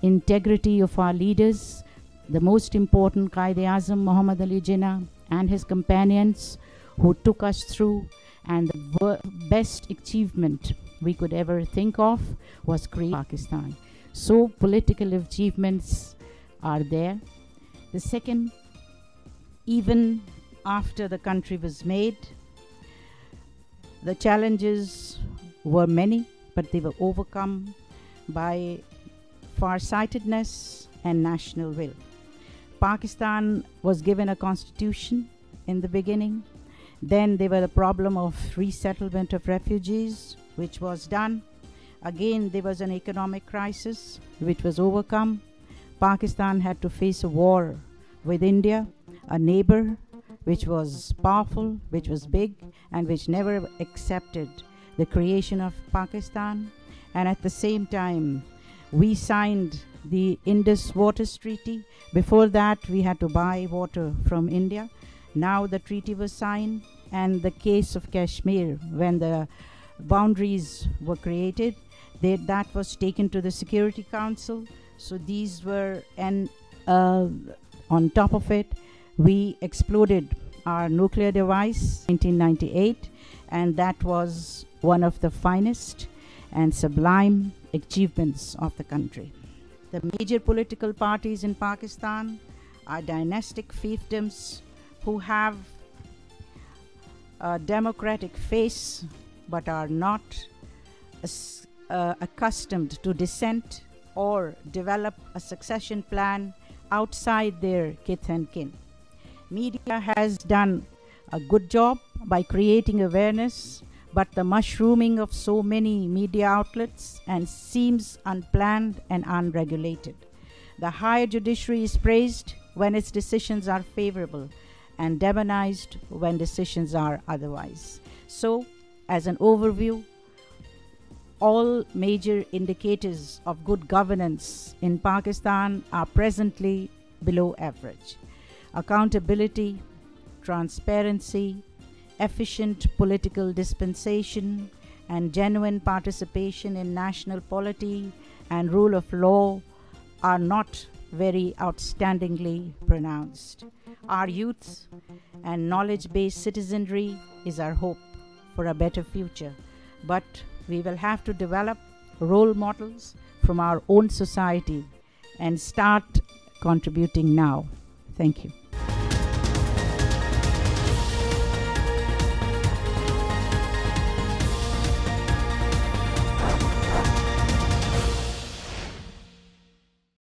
integrity of our leaders, the most important Quaid-e-Azam Muhammad Ali Jinnah and his companions, who took us through, and the best achievement we could ever think of was creating Pakistan. So political achievements are there. The second, even after the country was made, the challenges were many, but they were overcome by farsightedness and national will. Pakistan was given a constitution in the beginning. Then there were the problem of resettlement of refugees, which was done. Again, there was an economic crisis, which was overcome. Pakistan had to face a war with India, a neighbor which was powerful, which was big, and which never accepted the creation of Pakistan. And at the same time, we signed the Indus Waters Treaty. Before that, we had to buy water from India. Now the treaty was signed, and the case of Kashmir, when the boundaries were created, that was taken to the Security Council. So these were, and on top of it, we exploded our nuclear device in 1998, and that was one of the finest and sublime achievements of the country. The major political parties in Pakistan are dynastic fiefdoms who have a democratic face but are not accustomed to dissent or develop a succession plan outside their kith and kin. Media has done a good job by creating awareness, but the mushrooming of so many media outlets and seems unplanned and unregulated. The higher judiciary is praised when its decisions are favorable and demonized when decisions are otherwise. So, as an overview, all major indicators of good governance in Pakistan are presently below average. Accountability, transparency, efficient political dispensation, and genuine participation in national polity and rule of law are not very outstandingly pronounced. Our youth and knowledge-based citizenry is our hope for a better future, but we will have to develop role models from our own society and start contributing now. Thank you.